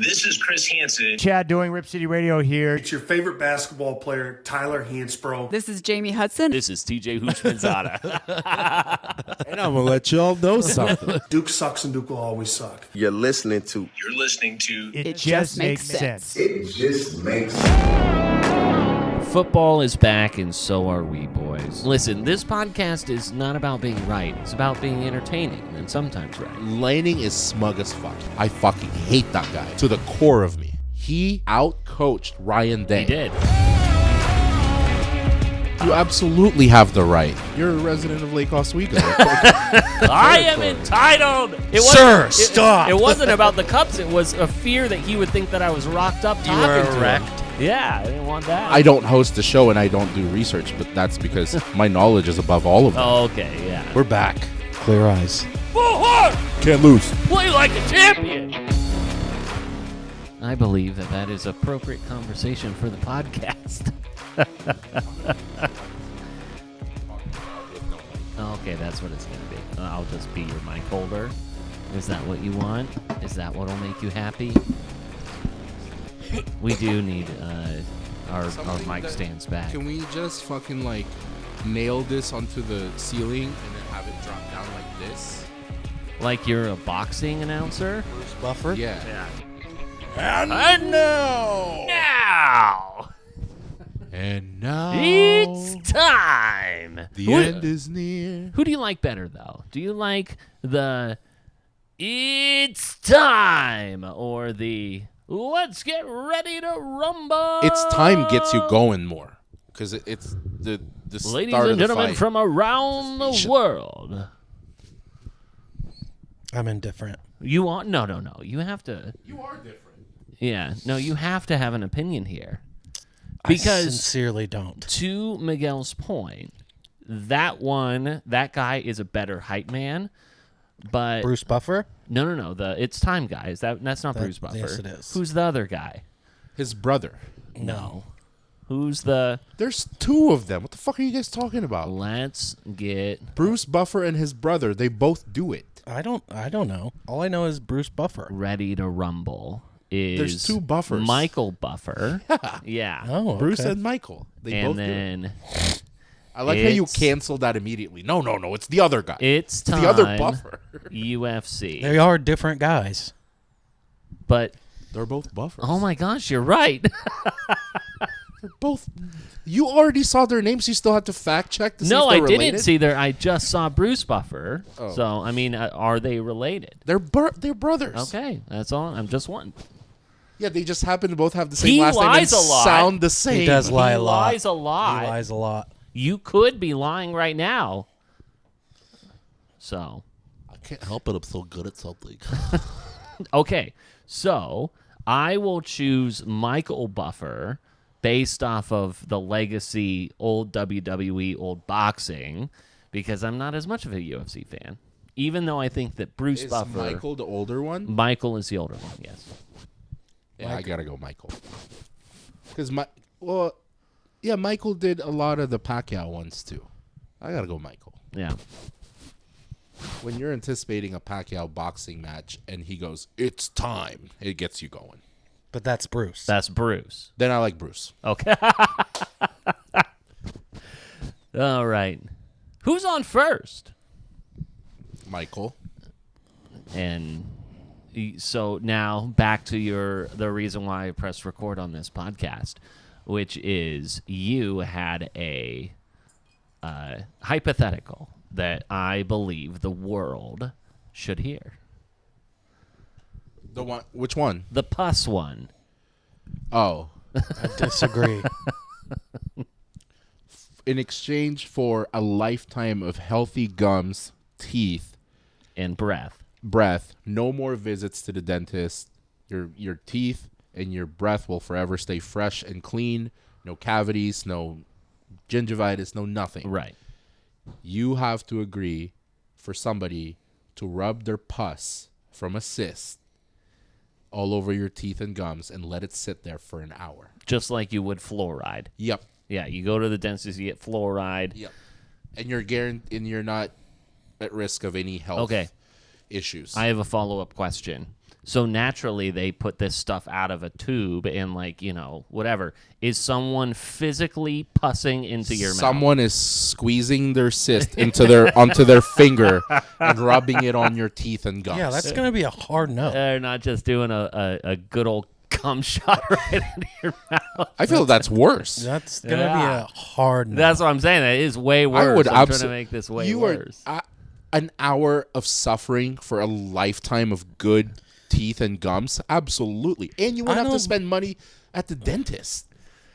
This is Chris Hansen. Chad doing Rip City Radio here. It's your favorite basketball player, Tyler Hansbrough. This is Jamie Hudson. This is TJ Hoochmanzada. And I'm going to let y'all know something. Duke sucks and Duke will always suck. You're listening to It Just Makes Sense. It Just Makes Sense. Football is back, and so are we, boys. Listen, this podcast is not about being right. It's about being entertaining, and sometimes right. Lanning is smug as fuck. I fucking hate that guy to the core of me. He out-coached Ryan Day. He did. You absolutely have the right. You're a resident of Lake Oswego. I am entitled. Sir, stop. It wasn't about the cups. It was a fear that he would think that I was rocked up talking to him. Yeah, I didn't want that. I don't host the show and I don't do research, but that's because my knowledge is above all of them. Oh, okay, yeah. We're back. Clear eyes. Full heart. Can't lose. Play like a champion. I believe that is appropriate conversation for the podcast. Okay, that's what it's going to be. I'll just be your mic holder. Is that what you want? Is that what will make you happy? We do need our mic stands back. Can we just fucking like nail this onto the ceiling and then have it drop down like this? Like you're a boxing announcer? Bruce Buffer? Yeah. And now And now it's time. The end is near. Who do you like better, though? Do you like the "It's time" or the "Let's get ready to rumble"? It's time gets you going more because it's the Ladies start and of the gentlemen fight. from around the world. I'm indifferent. You are no. You have to. You are different. Yeah, no. You have to have an opinion here. I Because sincerely don't. to Miguel's point, that guy is a better hype man, but Bruce Buffer? no, the "It's time" guy that's not Bruce Buffer. Yes, it is. Who's the other guy? His brother. No. Who's the? There's two of them. What the fuck are you guys talking about? Let's get Bruce Buffer and his brother. They both do it. I don't know. All I know is Bruce Buffer. ready to rumble. Is There's two Buffers. Michael Buffer. Yeah. Oh, okay. Bruce and Michael. They both And do it. then I like how you it's- canceled that immediately. No. It's the other guy. it's time. the other Buffer. UFC. They are different guys. But They're both Buffers. oh my gosh, you're right. They're both. You already saw their names. You still have to fact check to see No, if they're I didn't related? see their. I just saw Bruce Buffer. Oh. So I mean, are they related? They're brothers. Okay, that's all. I'm just wanting. Yeah, they just happen to both have the same He last name and lies a lot. sound the same. He does lie a He lot. lies a lot. He lies a lot. You could be lying right now. So I can't help it. I'm so good at something. okay, so I will choose Michael Buffer based off of the legacy, old WWE, old boxing, because I'm not as much of a UFC fan. Even though I think that Bruce Is Buffer, Michael the older one? Michael is the older one. Yes. Yeah, I gotta go Michael. Because Michael did a lot of the Pacquiao ones too. I gotta go Michael. Yeah. When you're anticipating a Pacquiao boxing match and he goes, "It's time," it gets you going. But that's Bruce. That's Bruce. Then I like Bruce. Okay. All right. Who's on first? Michael. And so now back to the reason why I pressed record on this podcast, which is you had a hypothetical that I believe the world should hear. The one? Which one? The puss one. Oh. I disagree. In exchange for a lifetime of healthy gums, teeth, And breath. no more visits to the dentist. Your teeth and your breath will forever stay fresh and clean. No cavities, no gingivitis, no nothing. Right. You have to agree for somebody to rub their pus from a cyst all over your teeth and gums and let it sit there for an hour. Just like you would fluoride. Yep. Yeah, you go to the dentist, you get fluoride. Yep. And you're not at risk of any health issues. I have a follow-up question. So naturally, they put this stuff out of a tube and, like, whatever. Is someone physically pussing into your mouth? Someone is squeezing their cyst onto their finger and rubbing it on your teeth and gums. Yeah, that's gonna be a hard no. They're not just doing a good old cum shot right into your mouth. I feel that's worse. That's gonna be a hard no. That's what I'm saying. That is way worse. I'm trying to make this way worse. An hour of suffering for a lifetime of good teeth and gums? Absolutely. And you won't have to spend money at the dentist.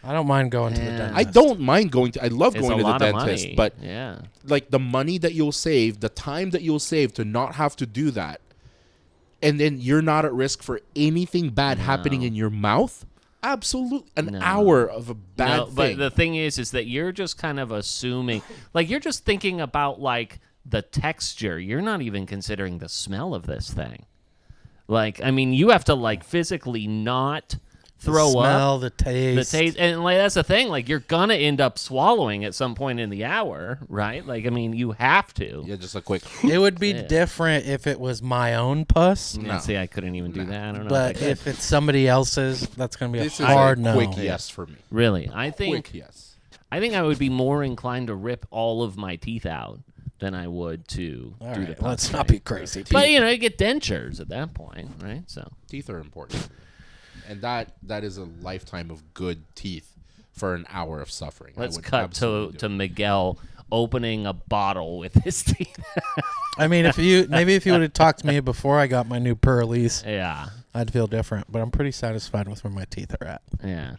I don't mind going to the dentist. I don't mind going to. I love It's going a to the lot of dentist, money. but Yeah. like the money that you'll save, the time that you'll save to not have to do that, and then you're not at risk for anything bad happening in your mouth. Absolutely, an hour of a bad thing. But the thing is that you're just kind of assuming, like, you're just thinking about, like, the texture. You're not even considering the smell of this thing. Like, I mean, you have to, like, physically not throw the smell, up. the taste. The taste. And, like, that's the thing. Like, you're going to end up swallowing at some point in the hour, right? Like, I mean, you have to. Yeah, just a quick. It would be different if it was my own puss. Yeah, see, I couldn't even do that. I don't know. But if it's somebody else's, that's going to be This a is hard a no. quick yes for me. Really, I think Quick yes. I think I would be more inclined to rip all of my teeth out than I would to All do right, the let's puss not thing. be crazy. But you get dentures at that point, right? So Teeth are important, and that is a lifetime of good teeth for an hour of suffering. let's I would cut absolutely to do it. Miguel opening a bottle with his teeth. I mean, if you would have talked to me before I got my new pearlies, Yeah, I'd feel different. But I'm pretty satisfied with where my teeth are at. yeah.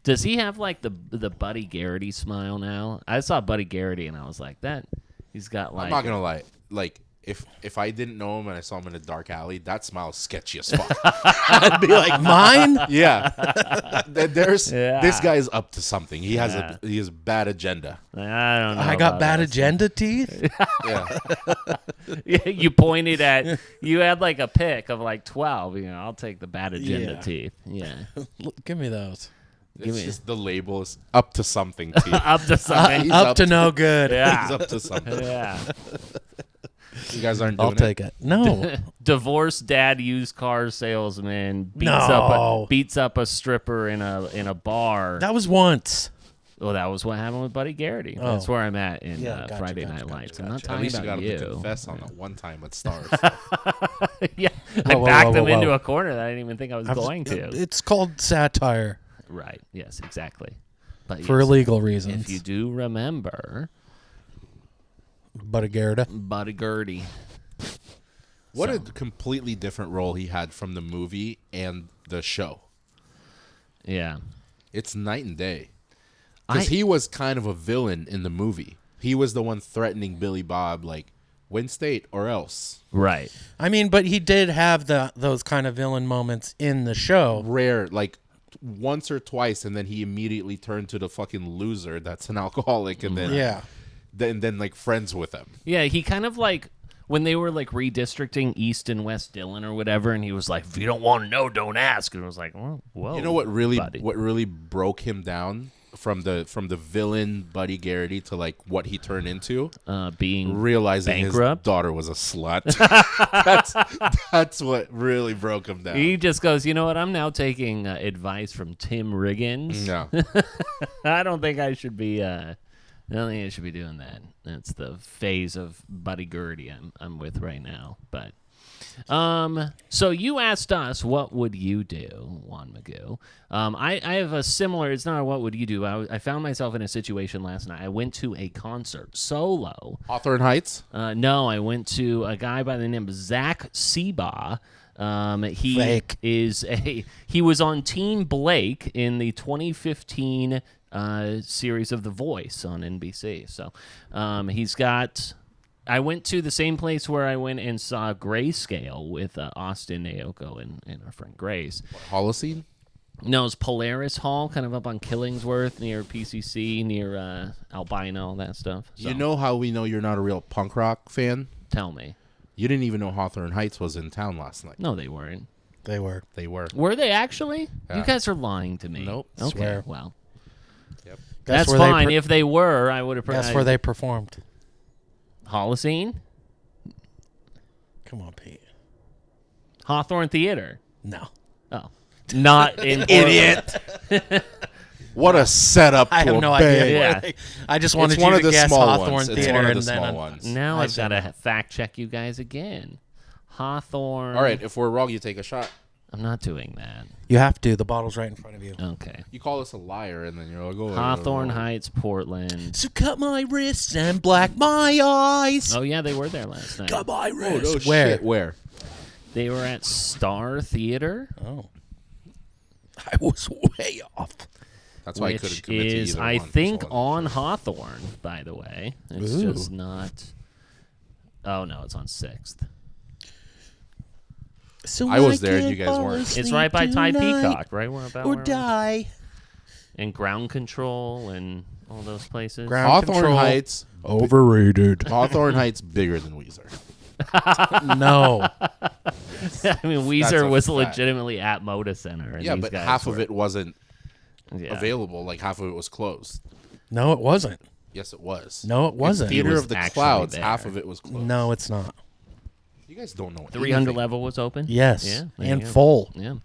Does he have like the Buddy Garrity smile now? I saw Buddy Garrity and I was like, that he's got like. I'm not gonna lie. Like if I didn't know him and I saw him in a dark alley, that smile is sketchy as fuck. I'd be like, Mine? yeah. This guy is up to something. He has Yeah. he has bad agenda. I don't know. I got about bad this. agenda teeth? Yeah. You pointed at. You had like a pick of like 12. I'll take the bad agenda Yeah. teeth. Yeah. Give me those. It's just the label is up to something. Teeth. Up to something. He's Up to no good. He's up to something. Yeah. You guys aren't doing I'll take it. No. Divorced dad used car salesman beats No. up a stripper in a bar. That was once. Well, that was what happened with Buddy Garrity. Oh. That's where I'm at in Yeah, gotcha, Friday gotcha, Night gotcha, Lights. I'm not gotcha. At talking least you about got you. to confess on that one time with stars. Yeah, I Whoa, whoa, backed whoa, him whoa, into whoa. a corner that I didn't even think I was going to. It's called satire Right. Yes, exactly. But for yes, illegal reasons. if you do remember Buddy Garrett. Buddy Garrity. What a completely different role he had from the movie and the show. Yeah. It's night and day. I- Because he was kind of a villain in the movie. He was the one threatening Billy Bob, like, win state or else. Right. I mean, but he did have those kind of villain moments in the show. Rare, like, once or twice, and then he immediately turned to the fucking loser that's an alcoholic, and then Yeah. then like friends with him. Yeah, he kind of like when they were like redistricting East and West Dillon or whatever, and he was like, "If you don't want to know, don't ask." And I was like, "Well, whoa." You know what really buddy. broke him down from the villain Buddy Garrity to like what he turned into? Being Realizing bankrupt? his daughter was a slut. that's what really broke him down. He just goes, you know what? I'm now taking advice from Tim Riggins. No. I don't think I should be. I don't think I should be doing that. That's the phase of Buddy Garrity I'm with right now. But so you asked us, what would you do, Juan Magoo? I have a similar. It's not a what would you do. I found myself in a situation last night. I went to a concert solo. Hawthorne Heights? No, I went to a guy by the name of Zach Seba. He Fake. He was on Team Blake in the 2015 series of The Voice on NBC. So he's got. I went to the same place where I went and saw Grayscale with Austin Naoko and our friend Grace. Holocene? No, it's Polaris Hall, kind of up on Killingsworth, near PCC, near Albino, that stuff. So, You know how we know you're not a real punk rock fan? tell me. You didn't even know Hawthorne Heights was in town last night. No, they weren't. They were. They were. Were they actually? Yeah. You guys are lying to me. Nope. Okay, Swear. well. Yep. That's where they fine. If they were, I would have. That's where they performed. Holocene? Come on, Pete. Hawthorne Theater. No. Oh, not in Idiot. What a setup! I to have no a bang. idea. Yeah. I just wanted It's one you of to the guess small Hawthorne ones. It's Theater, one of and the then small ones. Now I I've got said to fact check you guys again. Hawthorne. All right, if we're wrong, you take a shot. I'm not doing that. you have to. The bottle's right in front of you. Okay. You call us a liar, and then you're like, "Oh, Hawthorne Heights, Portland. So cut my wrists and black my eyes. Oh yeah, they were there last night. Cut my Oh, wrists. no Where? shit. Where? They were at Star Theater, Oh. I was way off. That's why I couldn't which commit to is, either I one, think, so- on Hawthorne. By the way, it's Ooh. just not. Oh no, it's on 6th. So I was there and you guys weren't. It's right by Tide Peacock, right? We're about Or where die. and Ground Control and all those places. Ground Hawthorne Control. Heights. Overrated. Hawthorne Heights bigger than Weezer. No. I mean, That's Weezer a was fact. legitimately at Moda Center. And Yeah, these but guys half of were- it wasn't yeah. available. Like half of it was closed. No, it wasn't. Yes, it was. No, it wasn't. Theater was of the actually Clouds. there. Half of it was closed. No, it's not. You guys don't know. 300 anything. level was open. Yes. Yeah, there And you go. full. Yeah.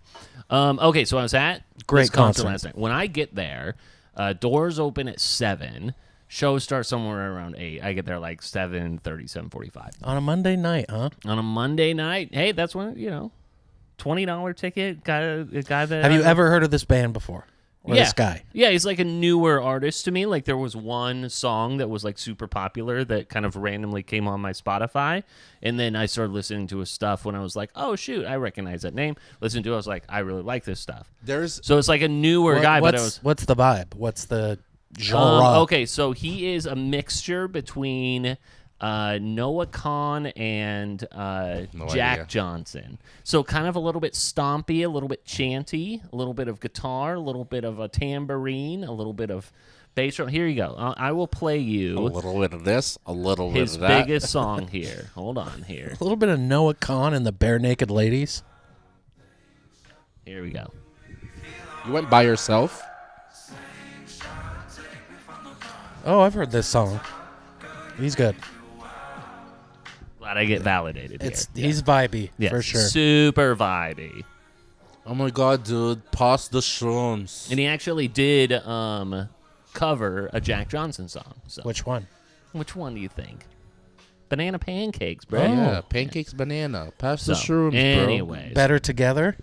Okay, so I was at Great this concert concert. last night. When I get there, doors open at 7. Show starts somewhere around 8. I get there like 7:30, 7:45. On a Monday night, huh? On a Monday night, hey, that's when, $20 ticket. Got a guy that. Have you ever heard of this band before? Or yeah. this guy? Yeah, he's like a newer artist to me. Like there was one song that was like super popular that kind of randomly came on my Spotify. And then I started listening to his stuff when I was like, oh shoot, I recognize that name. Listened to it, I was like, I really like this stuff. So it's like a newer guy, but it was What's the vibe? What's the genre? okay, so he is a mixture between Noah Khan and Jack idea. Johnson. So kind of a little bit stompy, a little bit chanty, a little bit of guitar, a little bit of a tambourine, a little bit of bass drum. Here you go. I will play a you little bit of this, a little bit his of that. biggest song here. Hold on here. A little bit of Noah Khan and the Bare Naked Ladies. Here we go. You went by yourself? Oh, I've heard this song. He's good. Glad I get validated He's vibey here. for sure. Super vibey. Oh my god, dude. Pass the shrooms. And he actually did cover a Jack Johnson song. So Which one? which one do you think? Banana pancakes, bro. Yeah, pancakes, banana. Pass the So, shrooms, bro. anyways. Better Together?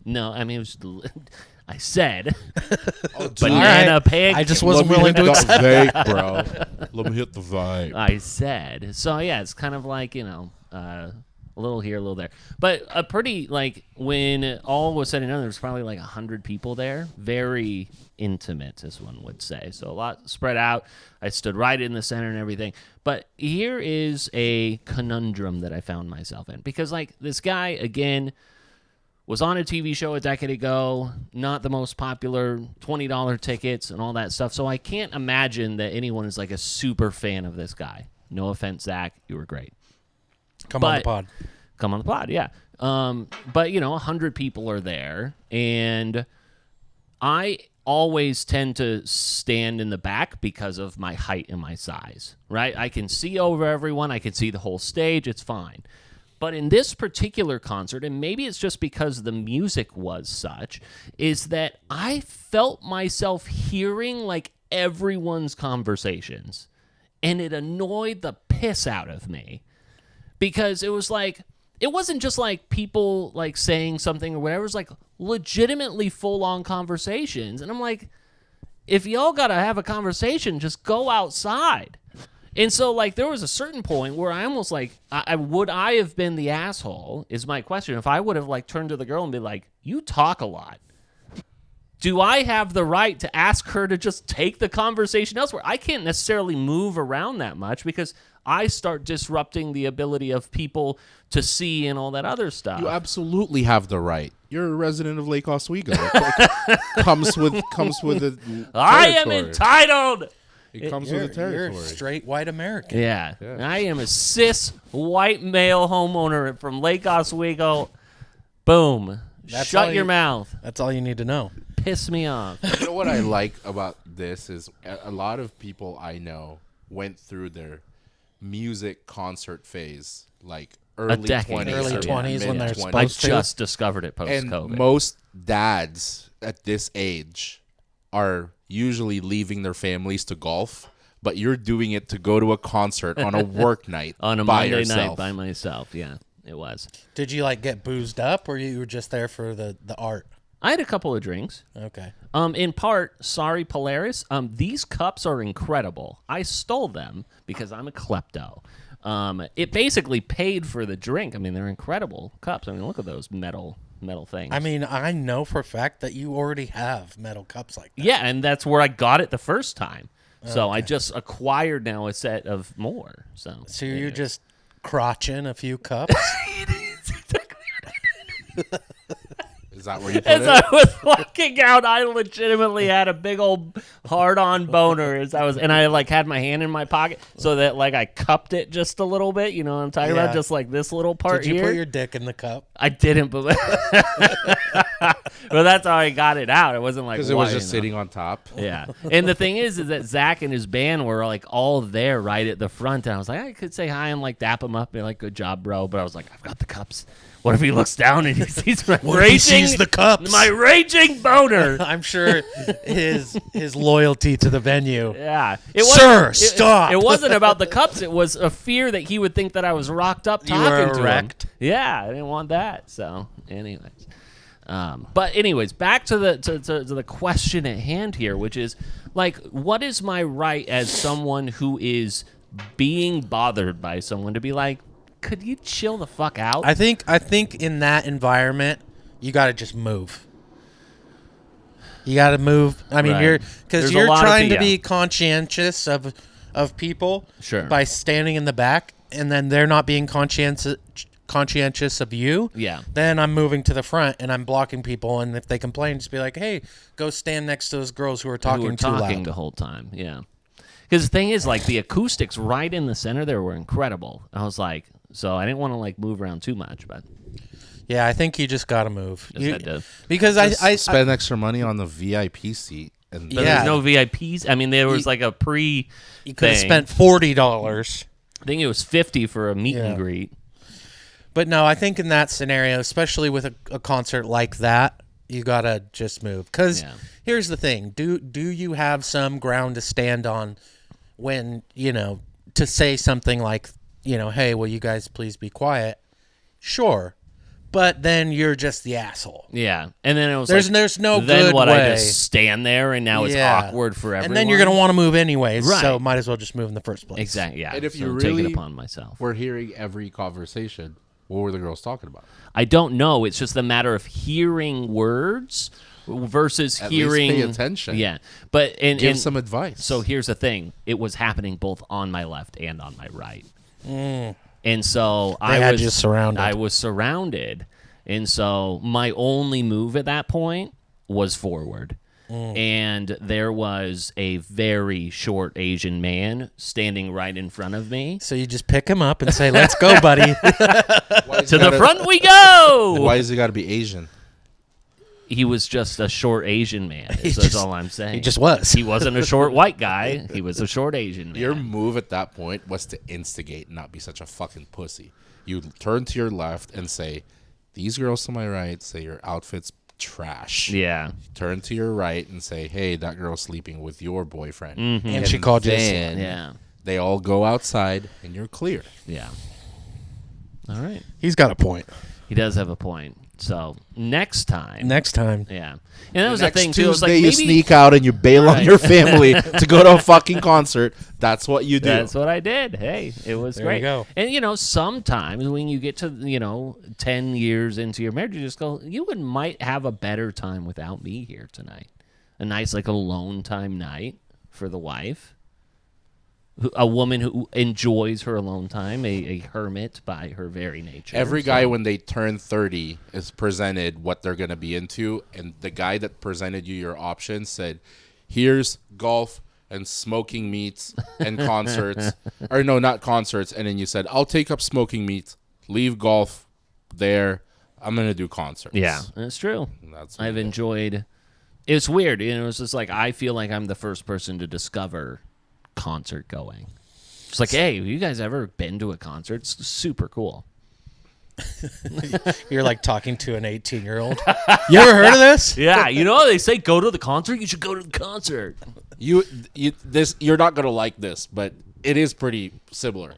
No, I mean, it was, I said Oh, dude. banana Alright, pancakes. I just wasn't willing to accept. vape, bro. Let me hit the vibe. I said. So, yeah, it's kind of like, a little here, a little there. But a pretty, like, when all was said and done, there's probably like 100 people there. Very intimate, as one would say. So a lot spread out. I stood right in the center and everything. But here is a conundrum that I found myself in. Because, like, this guy, again, was on a TV show a decade ago, not the most popular, $20 tickets and all that stuff. So I can't imagine that anyone is, like, a super fan of this guy. No offense, Zach. You were great. Come on the pod. Come on the pod, yeah. But, 100 people are there, and I always tend to stand in the back because of my height and my size, right? I can see over everyone. I can see the whole stage. It's fine. But in this particular concert, and maybe it's just because the music was such, is that I felt myself hearing, like, everyone's conversations, and it annoyed the piss out of me. Because it was like, it wasn't just like people like saying something or whatever. It was like legitimately full-on conversations. And I'm like, if y'all got to have a conversation, just go outside. And so like there was a certain point where I almost like, would I have been the asshole is my question. If I would have like turned to the girl and be like, you talk a lot. Do I have the right to ask her to just take the conversation elsewhere? I can't necessarily move around that much because I start disrupting the ability of people to see and all that other stuff. You absolutely have the right. You're a resident of Lake Oswego. comes with the I am territory. entitled. It comes with the territory. You're straight white American. Yeah. I am a cis white male homeowner from Lake Oswego. Boom. That's Shut all your you- mouth. That's all you need to know. Piss me off. You know what I like about this is a lot of people I know went through their music concert phase like early decade 20s. Early or 20s when they're mid-20s. supposed I to. just discovered it And post-COVID. most dads at this age are usually leaving their families to golf, but you're doing it to go to a concert on a work night On a by Monday yourself. night by myself. Yeah, it was. Did you like get boozed up, or you were just there for the art? I had a couple of drinks. Okay. In part, sorry, Polaris. These cups are incredible. I stole them because I'm a klepto. It basically paid for the drink. I mean, they're incredible cups. I mean, look at those metal things. I mean, I know for a fact that you already have metal cups like that. yeah, and that's where I got it the first time. So I just acquired now a set of more. So So you're anyways. just crotching a few cups. Is that where you put As it? I was walking out, I legitimately had a big old hard-on boner as and I like had my hand in my pocket so that like I cupped it just a little bit. You know what I'm talking about? Yeah. Just like this little part Did you here. put your dick in the cup? I didn't, but well, that's how I got it out. It wasn't like Because it was why, just you know? sitting on top. Yeah, and the thing is that Zach and his band were like all there right at the front, and I was like, I could say hi and like dap him up and be like, "Good job, bro." But I was like, I've got the cups. What if he looks down and he sees my What if he sees the cups? My raging boner. I'm sure his loyalty to the venue. Yeah, Sir, stop. It wasn't about the cups. It was a fear that he would think that I was rocked up You talking were to erect. him. Yeah, I didn't want that. So, anyways, but anyways, back to the question at hand here, which is like, what is my right as someone who is being bothered by someone to be like, could you chill the fuck out? I think in that environment, you got to just move. You got to move. I mean, Right. because There's a you're lot of trying to yeah. be conscientious of people Sure. by standing in the back, and then they're not being conscientious of you. Yeah. Then I'm moving to the front and I'm blocking people, and if they complain, just be like, "Hey, go stand next to those girls who are talking who were too talking loud." the whole time. Yeah. Because the thing is, like, the acoustics right in the center there were incredible. I was like, so I didn't want to like move around too much, but Yeah, I think you just got to move. just had to. Because I spend extra money on the VIP seat. And But Yeah. there's no VIPs. I mean, there was like a pre. you could have thing. spent $40. I think it was 50 for a meet Yeah. and greet. But no, I think in that scenario, especially with a concert like that, you gotta just move. Because Yeah. here's the thing: do you have some ground to stand on when to say something like, "Hey, will you guys please be quiet?" Sure, but then you're just the asshole. Yeah, and then it was There's like, no then good what? I way. just stand there, and now it's Yeah. awkward for everyone. And then you're gonna want to move anyways, Right. so might as well just move in the first place. exactly. Yeah, And if so you take really it upon myself. we're hearing every conversation, what were the girls talking about? I don't know. It's just a matter of hearing words versus At least hearing. pay attention. Yeah, but Give some advice. So here's the thing: it was happening both on my left and on my right, and so I had was you surrounded. I was surrounded, and so my only move at that point was forward. And there was a very short Asian man standing right in front of me. So you just pick him up and say, "Let's go, buddy." To the front we go! Why has he got to be Asian? He was just a short Asian man. That's just- all I'm saying. he just was. He wasn't a short white guy. He was a short Asian man. Your move at that point was to instigate, not be such a fucking pussy. You turn to your left and say, "These girls to my right say your outfit's trash." Yeah. Turn to your right and say, "Hey, that girl's sleeping with your boyfriend." And she called you a then Yeah. They all go outside and you're clear. Yeah. All right. He's got a point. He does have a point. So next time. Next time. Yeah. And that was the Next thing too. It was Tuesday, like you maybe sneak out and you bail on Right. your family to go to a fucking concert. That's what you do. That's what I did. Hey, it was There great. you go. And sometimes when you get to 10 years into your marriage, you just go, you might have a better time without me here tonight. A nice like alone time night for the wife. A woman who enjoys her alone time, a hermit by her very nature. Every So- guy, when they turn 30, is presented what they're going to be into. And the guy that presented you your options said, here's golf and smoking meats and concerts. Or no, not concerts. And then you said, I'll take up smoking meats, leave golf there. I'm going to do concerts. Yeah, that's true. And that's what I've you did. enjoyed. It's weird, it's just like I feel like I'm the first person to discover concert going. It's like, hey, have you guys ever been to a concert? It's super cool. You're like talking to an 18-year-old. You ever heard of this? Yeah, they say go to the concert. You should go to the concert. You're not gonna like this, but it is pretty similar.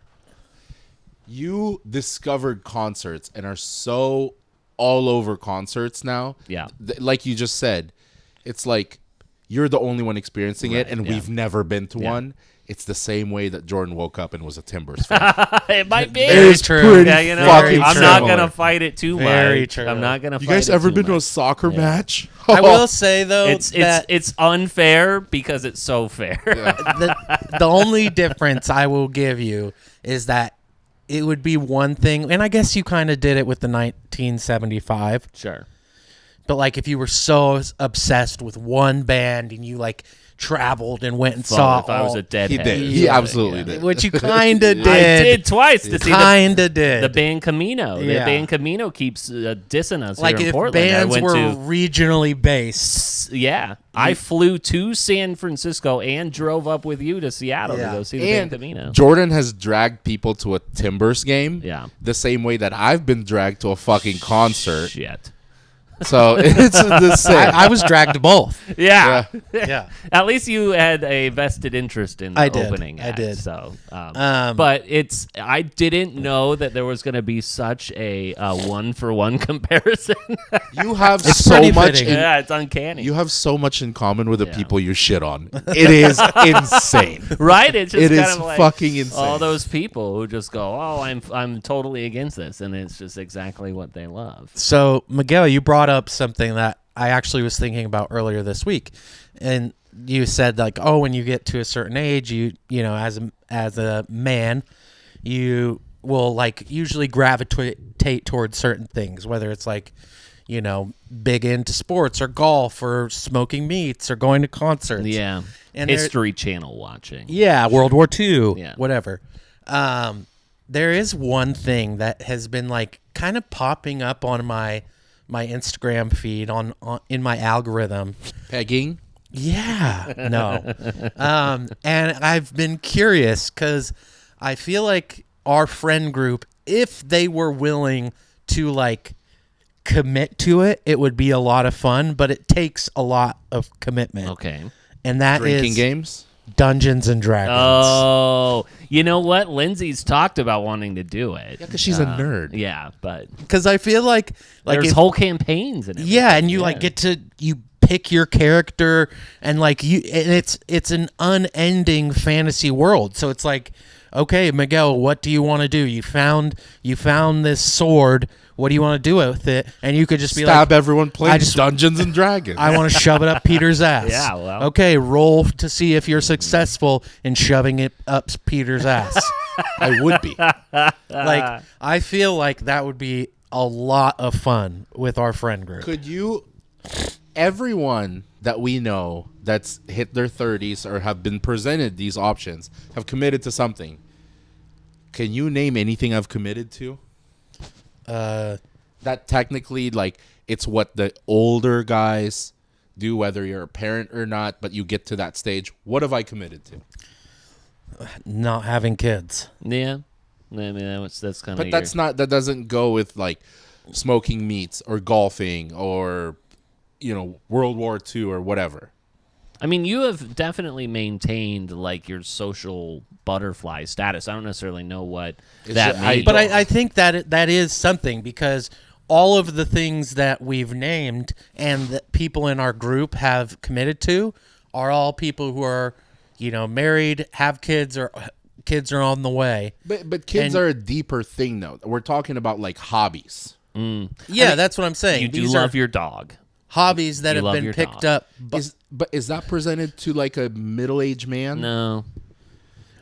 You discovered concerts and are so all over concerts now. Yeah. Like you just said, it's like you're the only one experiencing it, and we've never been to one. It's the same way that Jordan woke up and was a Timbers fan. It might be. Very true. Yeah, fucking I'm not similar. gonna fight it too Very much. true. I'm not gonna. You fight guys it ever too been to a much. soccer match? I will say though It's unfair because it's so fair. the only difference I will give you is that it would be one thing, and I guess you kind of did it with the 1975. Sure. But like, if you were so obsessed with one band and you like traveled and went and saw, If I was a deadhead, He did. He absolutely did. which you kind of did. I did twice to see Kind of did. the band Camino. The Yeah. band Camino keeps dissing us Like here in if Portland. I bands went were to regionally based. I flew to San Francisco and drove up with you to Seattle to go see the band Camino. Jordan has dragged people to a Timbers game. Yeah. The same way that I've been dragged to a fucking concert. Shit. So it's the same. I was dragged to both. Yeah. Yeah. At least you had a vested interest in the I did. opening I act. did. So, but I didn't know that there was going to be such a one-for-one comparison. You have It's so pretty much. fitting. Yeah, it's uncanny. You have so much in common with the people you shit on. It is insane. Right? It's just It kind is of like fucking insane. all those people who just go, "Oh, I'm totally against this," and it's just exactly what they love. So, Miguel, you brought up something that I actually was thinking about earlier this week, and you said like, oh, when you get to a certain age, you know, as a man, you will like usually gravitate towards certain things, whether it's like, you know, big into sports or golf or smoking meats or going to concerts. Yeah, And History Channel watching. Yeah, World War II, Yeah. whatever. There is one thing that has been like kind of popping up on my Instagram feed on in my algorithm. Pegging. Yeah, no. And I've been curious because I feel like our friend group, if they were willing to like commit to it, it would be a lot of fun, but it takes a lot of commitment. Okay. And that Drinking is games. Dungeons and Dragons. Oh, you know what? Lindsay's talked about wanting to do it. Yeah, because she's a nerd. Yeah, but Because I feel like there's if- whole campaigns and everything. yeah, and you like get to you pick your character and like you and it's an unending fantasy world. So it's like, okay, Miguel, what do you want to do? You found this sword. What do you want to do with it? And you could just be Stab like, everyone playing I just- Dungeons and Dragons. I want to shove it up Peter's ass. Yeah, well. Okay, roll to see if you're successful in shoving it up Peter's ass. I would be. Like, I feel like that would be a lot of fun with our friend group. Could you? Everyone that we know that's hit their 30s or have been presented these options have committed to something. Can you name anything I've committed to? That technically, like, it's what the older guys do, whether you're a parent or not, but you get to that stage. What have I committed to? Not having kids. Yeah. I mean, that's kind of. But that doesn't go with like smoking meats or golfing or, you know, World War II or whatever. I mean, you have definitely maintained like your social butterfly status. I don't necessarily know what that it- means. But I think that is something because all of the things that we've named and that people in our group have committed to are all people who are, you know, married, have kids, or kids are on the way. But kids And- are a deeper thing, though. We're talking about like hobbies. Yeah, that's what I'm saying. you do These love are your dog. hobbies that you have love been your picked dog. up. But is that presented to like a middle-aged man? No.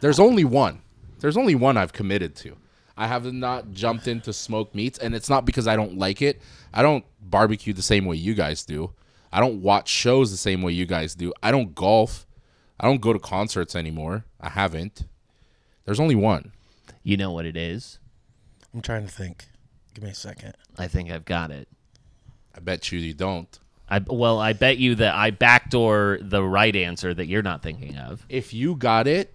There's only one. There's only one I've committed to. I have not jumped into smoked meats, and it's not because I don't like it. I don't barbecue the same way you guys do. I don't watch shows the same way you guys do. I don't golf. I don't go to concerts anymore. I haven't. There's only one. You know what it is? I'm trying to think. Give me a second. I think I've got it. I bet you don't. I bet you that I backdoor the right answer that you're not thinking of. If you got it,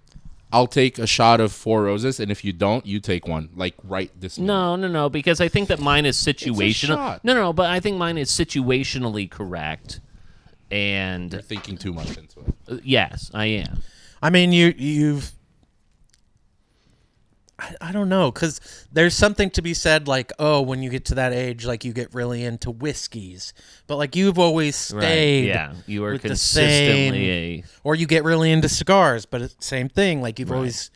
I'll take a shot of 4 Roses, and if you don't, you take one. Like right this minute. No, because I think that mine is situational. shot. No, but I think mine is situationally correct. And You're thinking too much into it. yes, I am. I mean, you've. I don't know, because there's something to be said, like, oh, when you get to that age, like, you get really into whiskeys. But, like, you've always stayed. Right. Yeah, you are with the consistently Or you get really into cigars, but it's the same thing. Like, you've always.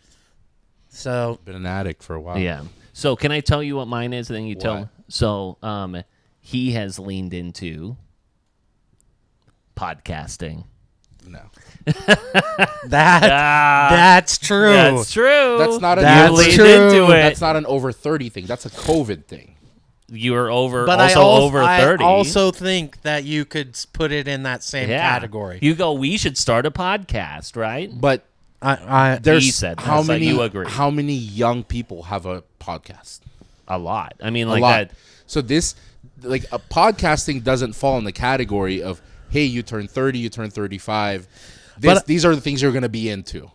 So. Been an addict for a while. Yeah. So can I tell you what mine is, and then you tell? What? So, he has leaned into podcasting. No. That's true. That's true. That's not a That's you leaned true. into it. That's not an over 30 thing. That's a COVID thing. You are over. But also over 30. I also think that you could put it in that same category. You go. We should start a podcast, right? But I there's He said how this, like, many you agree. how many young people have a podcast? A lot. I mean, A like lot. that. So this, like, a podcasting doesn't fall in the category of, hey, you turn 30, you turn 35. These are the things you're going to be into.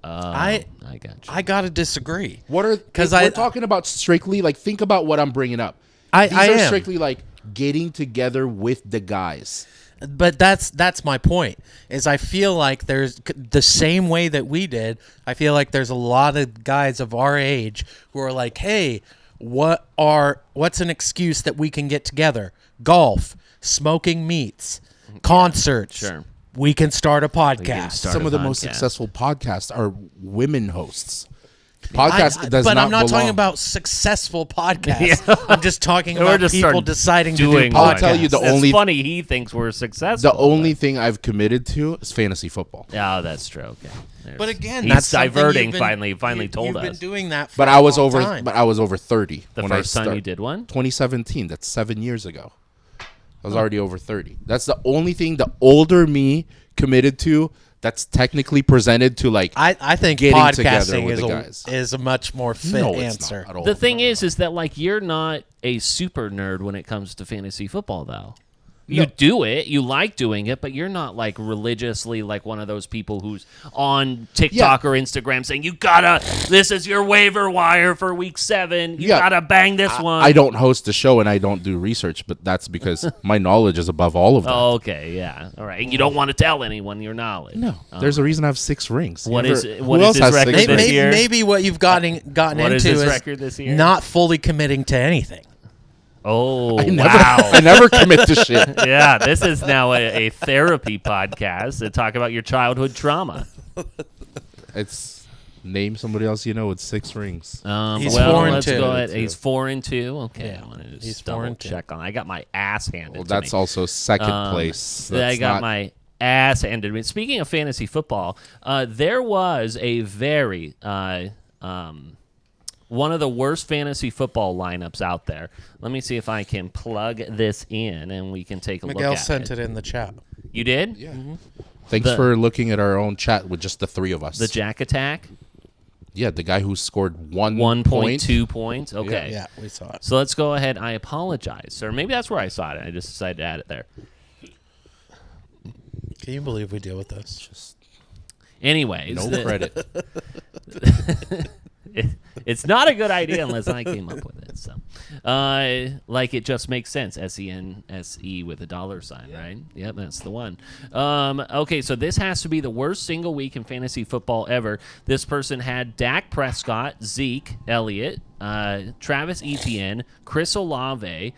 I got you. I gotta disagree. What are, because we're talking about strictly, like, think about what I'm bringing up. These are am. strictly like getting together with the guys. But that's my point. Is I feel like there's the same way that we did. I feel like there's a lot of guys of our age who are like, hey, what's an excuse that we can get together? Golf, smoking meats, concerts. Sure. We can start a podcast. Some of the most successful podcasts are women hosts. Podcast does but not I'm not belong. talking about successful podcasts. I'm just talking We're about just people starting deciding to do doing podcasts. I'll tell you the It's only- funny he thinks we're successful. The only thing I've committed to is fantasy football. Oh, that's true. Okay. But again, he's that's something diverting. you've been- Finally told you've us. been doing that for But a I was long over. time. But I was over 30 The when first I time you did one. 2017. That's 7 years ago. I was already over 30. That's the only thing the older me committed to. That's technically presented to, like, I think getting together podcasting with the guys. is a much more fit No, it's answer. not at all. The thing is that, like, you're not a super nerd when it comes to fantasy football, though. You do it, you like doing it, but you're not, like, religiously like one of those people who's on TikTok or Instagram saying, this is your waiver wire for week 7. You gotta bang this one. I don't host the show and I don't do research, but that's because my knowledge is above all of that. Oh, okay, yeah. All right. And you don't want to tell anyone your knowledge. No, there's a reason I have 6 rings. What You is ever- what who is else his has record 6 this rings? year? Maybe what you've gotten What into is his is record this year? not fully committing to anything. Oh, Wow. wow. I never commit to shit. Yeah, this is now a therapy podcast to talk about your childhood trauma. It's name somebody else you know with 6 rings. He's Well, 4 and let's 2. go ahead. He's 4 and 2. Okay, Yeah, I want to he's just 4 double and 2. check on. I got my ass handed. Well, to that's me. also second place. I That's got not- my ass handed to me. Speaking of fantasy football, there was a very one of the worst fantasy football lineups out there. Let me see if I can plug this in and we can take a Miguel look at sent it in the chat. You did? Yeah. Thanks The- for looking at our own chat with just the 3 of us. The Jack Attack, Yeah, the guy who scored 1.2 points. Okay. Yeah, we saw it. So let's go ahead. I apologize, sir. Maybe that's where I saw it. I just decided to add it there. Can you believe we deal with this? Anyways, No credit. it's not a good idea unless I came up with it. So, like, it just makes sense. SENSE with a $sign, right? Yep, that's the one. Okay, so this has to be the worst single week in fantasy football ever. This person had Dak Prescott, Zeke Elliott, Travis Etienne, Chris Olave,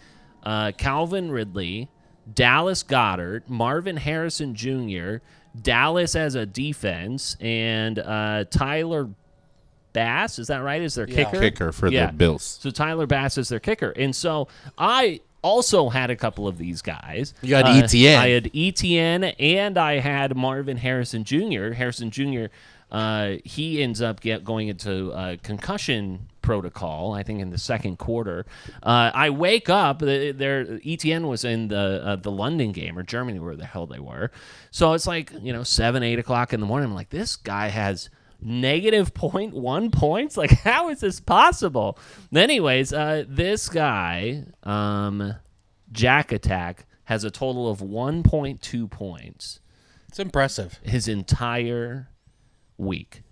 Calvin Ridley, Dallas Goedert, Marvin Harrison Jr., Dallas as a defense, and Tyler Bass, is that right? Is their kicker? Kicker for the Bills. So Tyler Bass is their kicker. And so I also had a couple of these guys. You had Etienne. I had Etienne and I had Marvin Harrison Jr. Harrison Jr., he ends up going into concussion protocol, I think, in the second quarter. I wake up, Etienne was in the London game, or Germany, where the hell they were. So it's like, 7, 8 o'clock in the morning. I'm like, this guy has negative 0.1 points? Like, how is this possible? Anyways, this guy, Jack Attack, has a total of 1.2 points It's impressive. his entire week.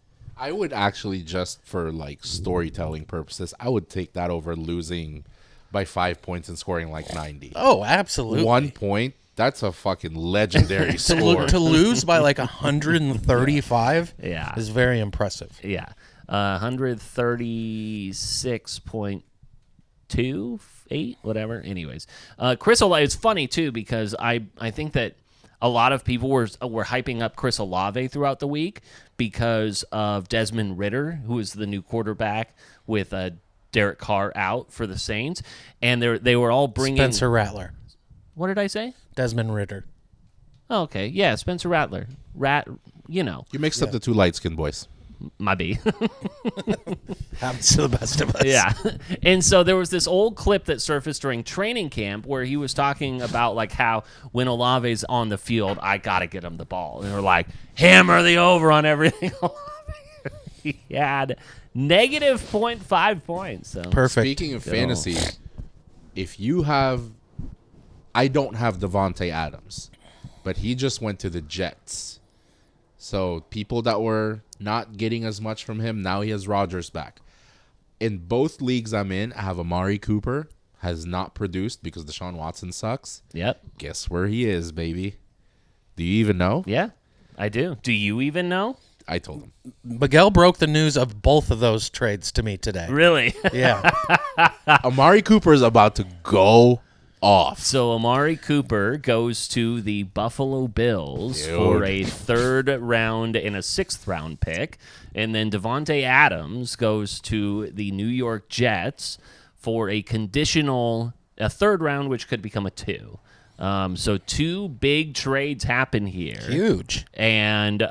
I would actually, just for like storytelling purposes, I would take that over losing by 5 points and scoring like 90. Oh, absolutely. 1 point. That's a fucking legendary score. To lose by like 135 Yeah. is very impressive. Yeah. 136.28, whatever. Anyways, Chris Olave, it's funny too because I think that a lot of people were hyping up Chris Olave throughout the week because of Desmond Ridder, who is the new quarterback with Derek Carr out for the Saints, and they were all bringing Spencer Rattler. What did I say? Desmond Ridder. Oh, okay, yeah, Spencer Rattler. You mixed up the two light-skinned boys. might be. Happens to the best of us. Yeah. And so there was this old clip that surfaced during training camp where he was talking about like how when Olave's on the field, I got to get him the ball. And they're like, hammer the over on everything. He had negative 0.5 points. So. Perfect. Speaking of fantasy, if you have, I don't have Davante Adams, but he just went to the Jets. So people that were not getting as much from him, now he has Rodgers back. In both leagues I'm in, I have Amari Cooper, has not produced because Deshaun Watson sucks. Yep. Guess where he is, baby? Do you even know? Yeah, I do. Do you even know? I told him. Miguel broke the news of both of those trades to me today. Really? Yeah. Amari Cooper is about to go off. So Amari Cooper goes to the Buffalo Bills for a 3rd round and a 6th round pick. And then Davante Adams goes to the New York Jets for a 3rd round, which could become a 2. So 2 big trades happen here. Huge. And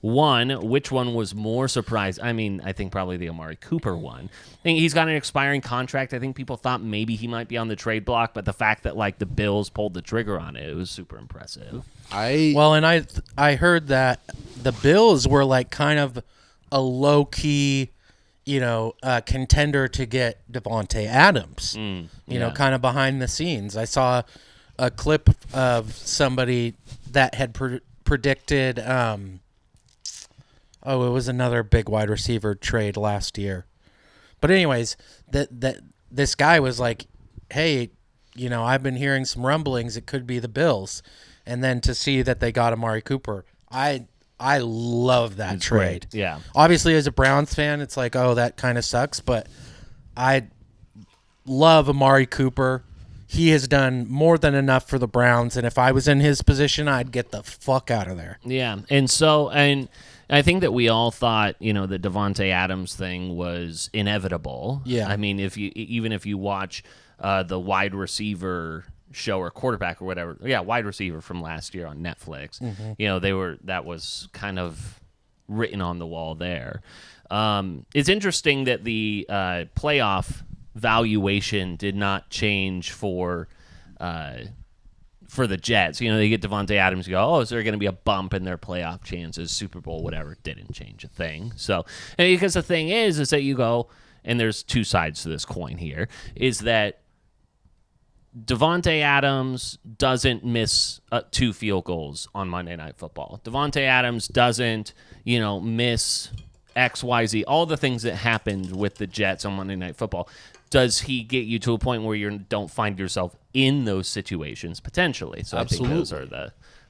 which one was more surprised? I mean, I think probably the Amari Cooper one. I think he's got an expiring contract. I think people thought maybe he might be on the trade block, but the fact that like the Bills pulled the trigger on it, it was super impressive. I heard that the Bills were like kind of a low key, contender to get Davante Adams. You know, kind of behind the scenes. I saw a clip of somebody that had predicted it was another big wide receiver trade last year. But anyways, that this guy was like, hey, I've been hearing some rumblings, it could be the Bills. And then to see that they got Amari Cooper, I love that trade. Great. Yeah. Obviously as a Browns fan, it's like, oh, that kind of sucks, but I love Amari Cooper. He has done more than enough for the Browns, and if I was in his position, I'd get the fuck out of there. Yeah, and I think that we all thought, the Davante Adams thing was inevitable. Yeah, I mean, if you watch the wide receiver show or quarterback or whatever, wide receiver from last year on Netflix, that was kind of written on the wall there. It's interesting that the playoff valuation did not change for the Jets. They get Davante Adams, you go, oh, is there going to be a bump in their playoff chances, Super Bowl, whatever. It didn't change a thing. So, and because the thing is that you go, and there's 2 sides to this coin here, is that Davante Adams doesn't miss 2 field goals on Monday Night Football. Davante Adams doesn't, miss XYZ, all the things that happened with the Jets on Monday Night Football. Does he get you to a point where you don't find yourself in those situations potentially? So absolutely. I think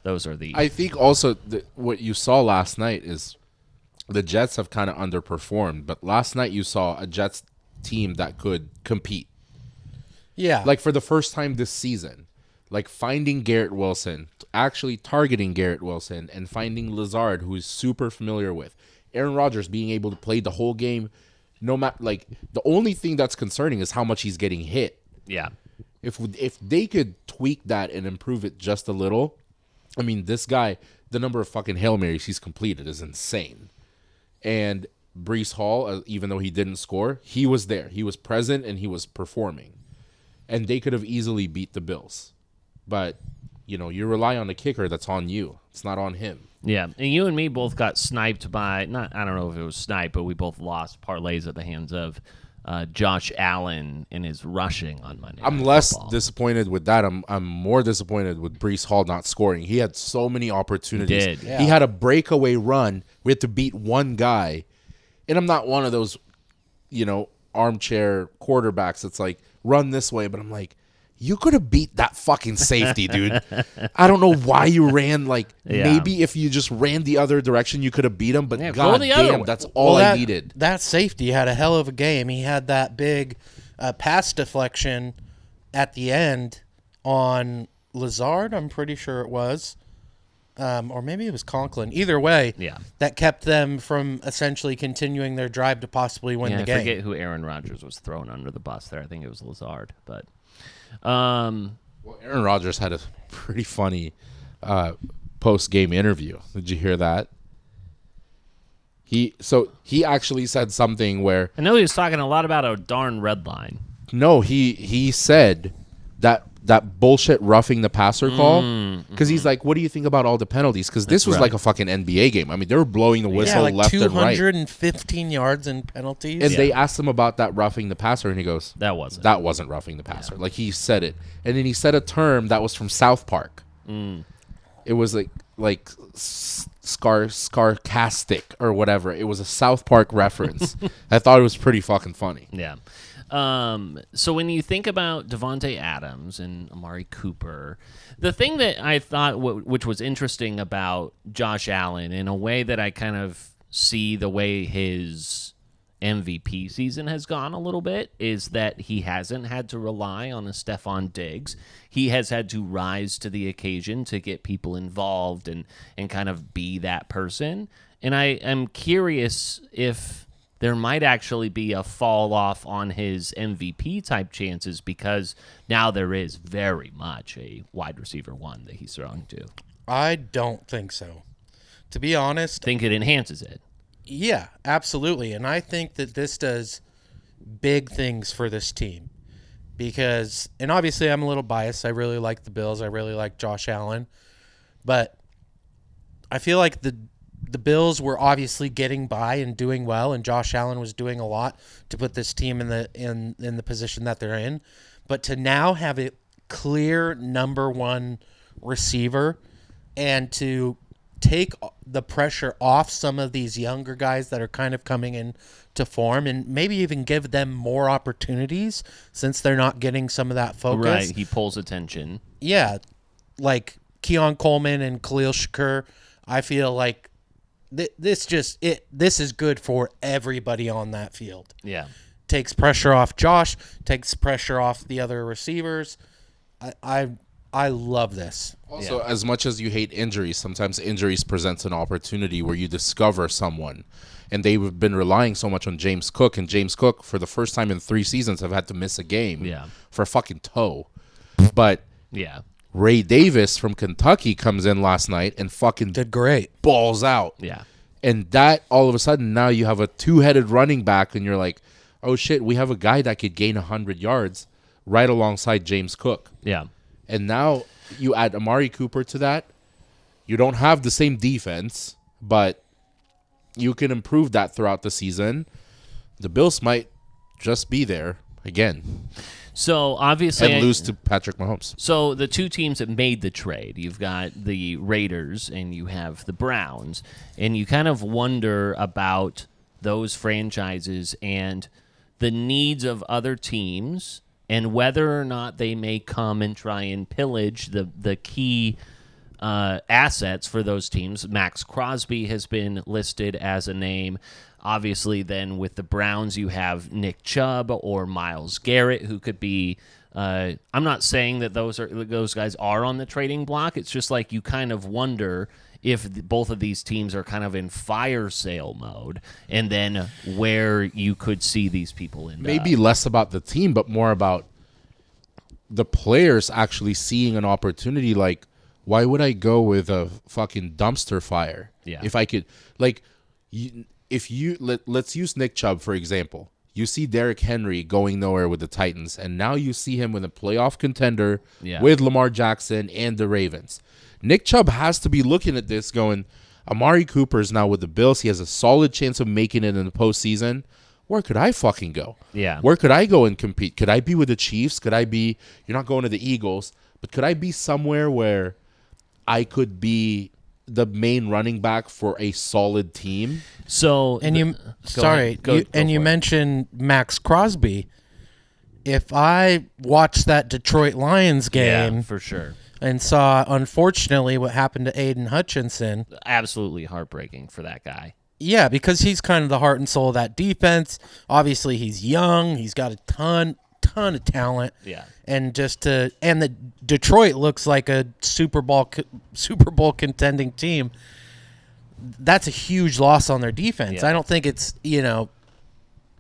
those are the. I think also what you saw last night is the Jets have kind of underperformed, but last night you saw a Jets team that could compete. Yeah, like for the first time this season, like finding Garrett Wilson, actually targeting Garrett Wilson, and finding Lazard, who is super familiar with Aaron Rodgers being able to play the whole game. No matter, like, the only thing that's concerning is how much he's getting hit. Yeah. If they could tweak that and improve it just a little, I mean, this guy, the number of fucking Hail Marys he's completed is insane. And Breece Hall, even though he didn't score, he was there. He was present and he was performing. And they could have easily beat the Bills. But, you rely on the kicker, that's on you. It's not on him. Yeah, and you and me both got sniped by, I don't know if it was sniped, but we both lost parlays at the hands of Josh Allen in his rushing on Monday. I'm less disappointed with that. I'm more disappointed with Breece Hall not scoring. He had so many opportunities. He did. Yeah. He had a breakaway run. We had to beat one guy, And I'm not one of those, armchair quarterbacks that's like, run this way. But I'm like, you could have beat that fucking safety, dude. I don't know why you ran. Maybe if you just ran the other direction, you could have beat him. But god damn, that's all I needed. That safety had a hell of a game. He had that big pass deflection at the end on Lazard, I'm pretty sure it was. Or maybe it was Conklin. Either way, that kept them from essentially continuing their drive to possibly win the game. I forget who Aaron Rodgers was thrown under the bus there. I think it was Lazard. But Aaron Rodgers had a pretty funny post-game interview. Did you hear that? He actually said something where... I know he was talking a lot about a darn red line. No, he said that bullshit roughing the passer call, because he's like, what do you think about all the penalties? Because this was like a fucking NBA game. I mean, they were blowing the whistle left and right. 215 yards in penalties. And they asked him about that roughing the passer, and he goes, that wasn't roughing the passer. Like, he said it. And then he said a term that was from South Park. It was like sarcastic or whatever. It was a South Park reference. I thought it was pretty fucking funny. Yeah. So when you think about Davante Adams and Amari Cooper, the thing that I thought which was interesting about Josh Allen, in a way that I kind of see the way his MVP season has gone a little bit, is that he hasn't had to rely on a Stephon Diggs. He has had to rise to the occasion to get people involved and kind of be that person. And I am curious if there might actually be a fall off on his MVP type chances, because now there is very much a wide receiver one that he's throwing to. I don't think so. To be honest, think it enhances it. Yeah, absolutely. And I think that this does big things for this team, because, and obviously I'm a little biased. I really like the Bills. I really like Josh Allen, but I feel like the Bills were obviously getting by and doing well, and Josh Allen was doing a lot to put this team in the position that they're in. But to now have a clear number one receiver, and to take the pressure off some of these younger guys that are kind of coming in to form, and maybe even give them more opportunities since they're not getting some of that focus. Right, he pulls attention. Yeah, like Keon Coleman and Khalil Shakur. I feel like this is good for everybody on that field. Yeah. Takes pressure off Josh, takes pressure off the other receivers. I love this. Also, as much as you hate injuries, sometimes injuries presents an opportunity where you discover someone. And they've been relying so much on James Cook, and James Cook, for the first time in 3 seasons, have had to miss a game for a fucking toe. But Ray Davis from Kentucky comes in last night and fucking did great. Balls out. Yeah. And that, all of a sudden, now you have a two-headed running back, and you're like, oh, shit, we have a guy that could gain 100 yards right alongside James Cook. Yeah. And now you add Amari Cooper to that. You don't have the same defense, but you can improve that throughout the season. The Bills might just be there again. So, obviously... and lose to Patrick Mahomes. So, the two teams that made the trade, you've got the Raiders and you have the Browns, and you kind of wonder about those franchises and the needs of other teams and whether or not they may come and try and pillage the key assets for those teams. Max Crosby has been listed as a name. Obviously, then with the Browns, you have Nick Chubb or Myles Garrett, who could be. I'm not saying that those guys are on the trading block. It's just like you kind of wonder if both of these teams are kind of in fire sale mode, and then where you could see these people in. Maybe less about the team, but more about the players actually seeing an opportunity. Like, why would I go with a fucking dumpster fire? Yeah. If I could, like, let's use Nick Chubb, for example. You see Derrick Henry going nowhere with the Titans, and now you see him with a playoff contender with Lamar Jackson and the Ravens. Nick Chubb has to be looking at this going, Amari Cooper is now with the Bills. He has a solid chance of making it in the postseason. Where could I fucking go? Yeah. Where could I go and compete? Could I be with the Chiefs? Could I be, you're not going to the Eagles, but could I be somewhere where I could be the main running back for a solid team. So And you, sorry, Go you for it. mentioned Max Crosby. If I watched that Detroit Lions game Yeah, for sure. and saw, unfortunately, what happened to Aiden Hutchinson, Absolutely heartbreaking for that guy. yeah, because he's kind of the heart and soul of that defense. Obviously, he's young. He's got a ton of talent. Yeah. And and the Detroit looks like a Super Bowl contending team. That's a huge loss on their defense. Yeah. I don't think it's going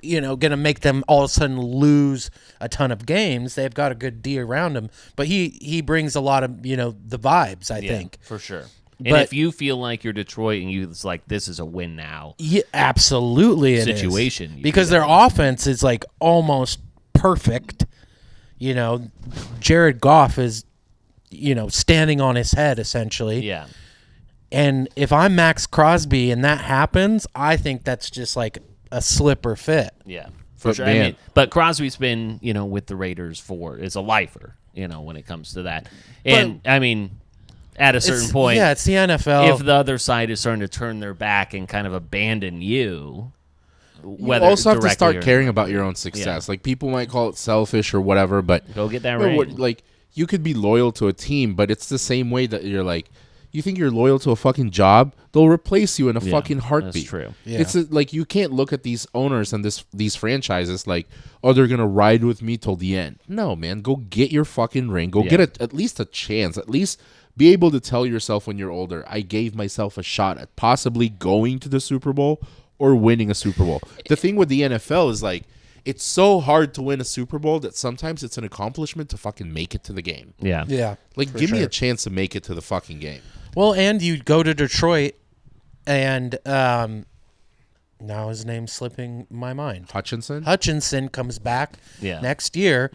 to make them all of a sudden lose a ton of games. They've got a good D around him, but he brings a lot of the vibes. I think for sure. And But- if you feel like you're Detroit and it's like this is a win now, Yeah, absolutely it is. Situation, you because do their that. offense is like almost perfect. Jared Goff is standing on his head essentially. yeah, And if I'm Max Crosby and that happens, I think that's just like a slip or fit. yeah, for But sure. man- I mean, but Crosby's been with the Raiders is a lifer, when it comes to that. And I mean, at a certain point, Yeah, it's the NFL. if the other side is starting to turn their back and kind of abandon you, You whether also have to directly start or- caring about your own success. Yeah. Like people might call it selfish or whatever, but Go get that you know ring. what, like you could be loyal to a team, but it's the same way that you're like, you think you're loyal to a fucking job, they'll replace you in a Yeah, fucking heartbeat. that's true. Yeah. It's like you can't look at these owners and these franchises like, oh, they're gonna ride with me till the end. No, man, go get your fucking ring. Go Yeah. get at least a chance. At least be able to tell yourself when you're older, I gave myself a shot at possibly going to the Super Bowl or winning a Super Bowl. The thing with the NFL is like, it's so hard to win a Super Bowl that sometimes it's an accomplishment to fucking make it to the game. Yeah, yeah. Like, for give me sure. a chance to make it to the fucking game. Well, and you go to Detroit and now his name's slipping my mind. Hutchinson comes back Yeah. next year.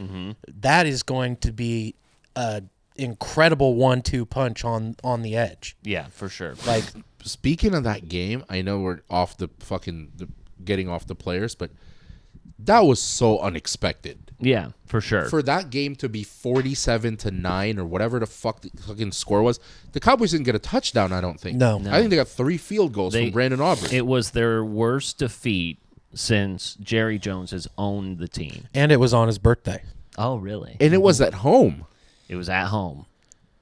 That is going to be a incredible 1-2 punch on the edge. yeah, for sure. Like, Speaking of that game, I know we're off getting off the players, but that was so unexpected. Yeah, for sure. For that game to be 47-9 or whatever the fucking score was, the Cowboys didn't get a touchdown, I don't think. No. I think they got 3 field goals from Brandon Aubrey. It was their worst defeat since Jerry Jones has owned the team. and it was on his birthday. Oh, really? And it was at home. It was at home.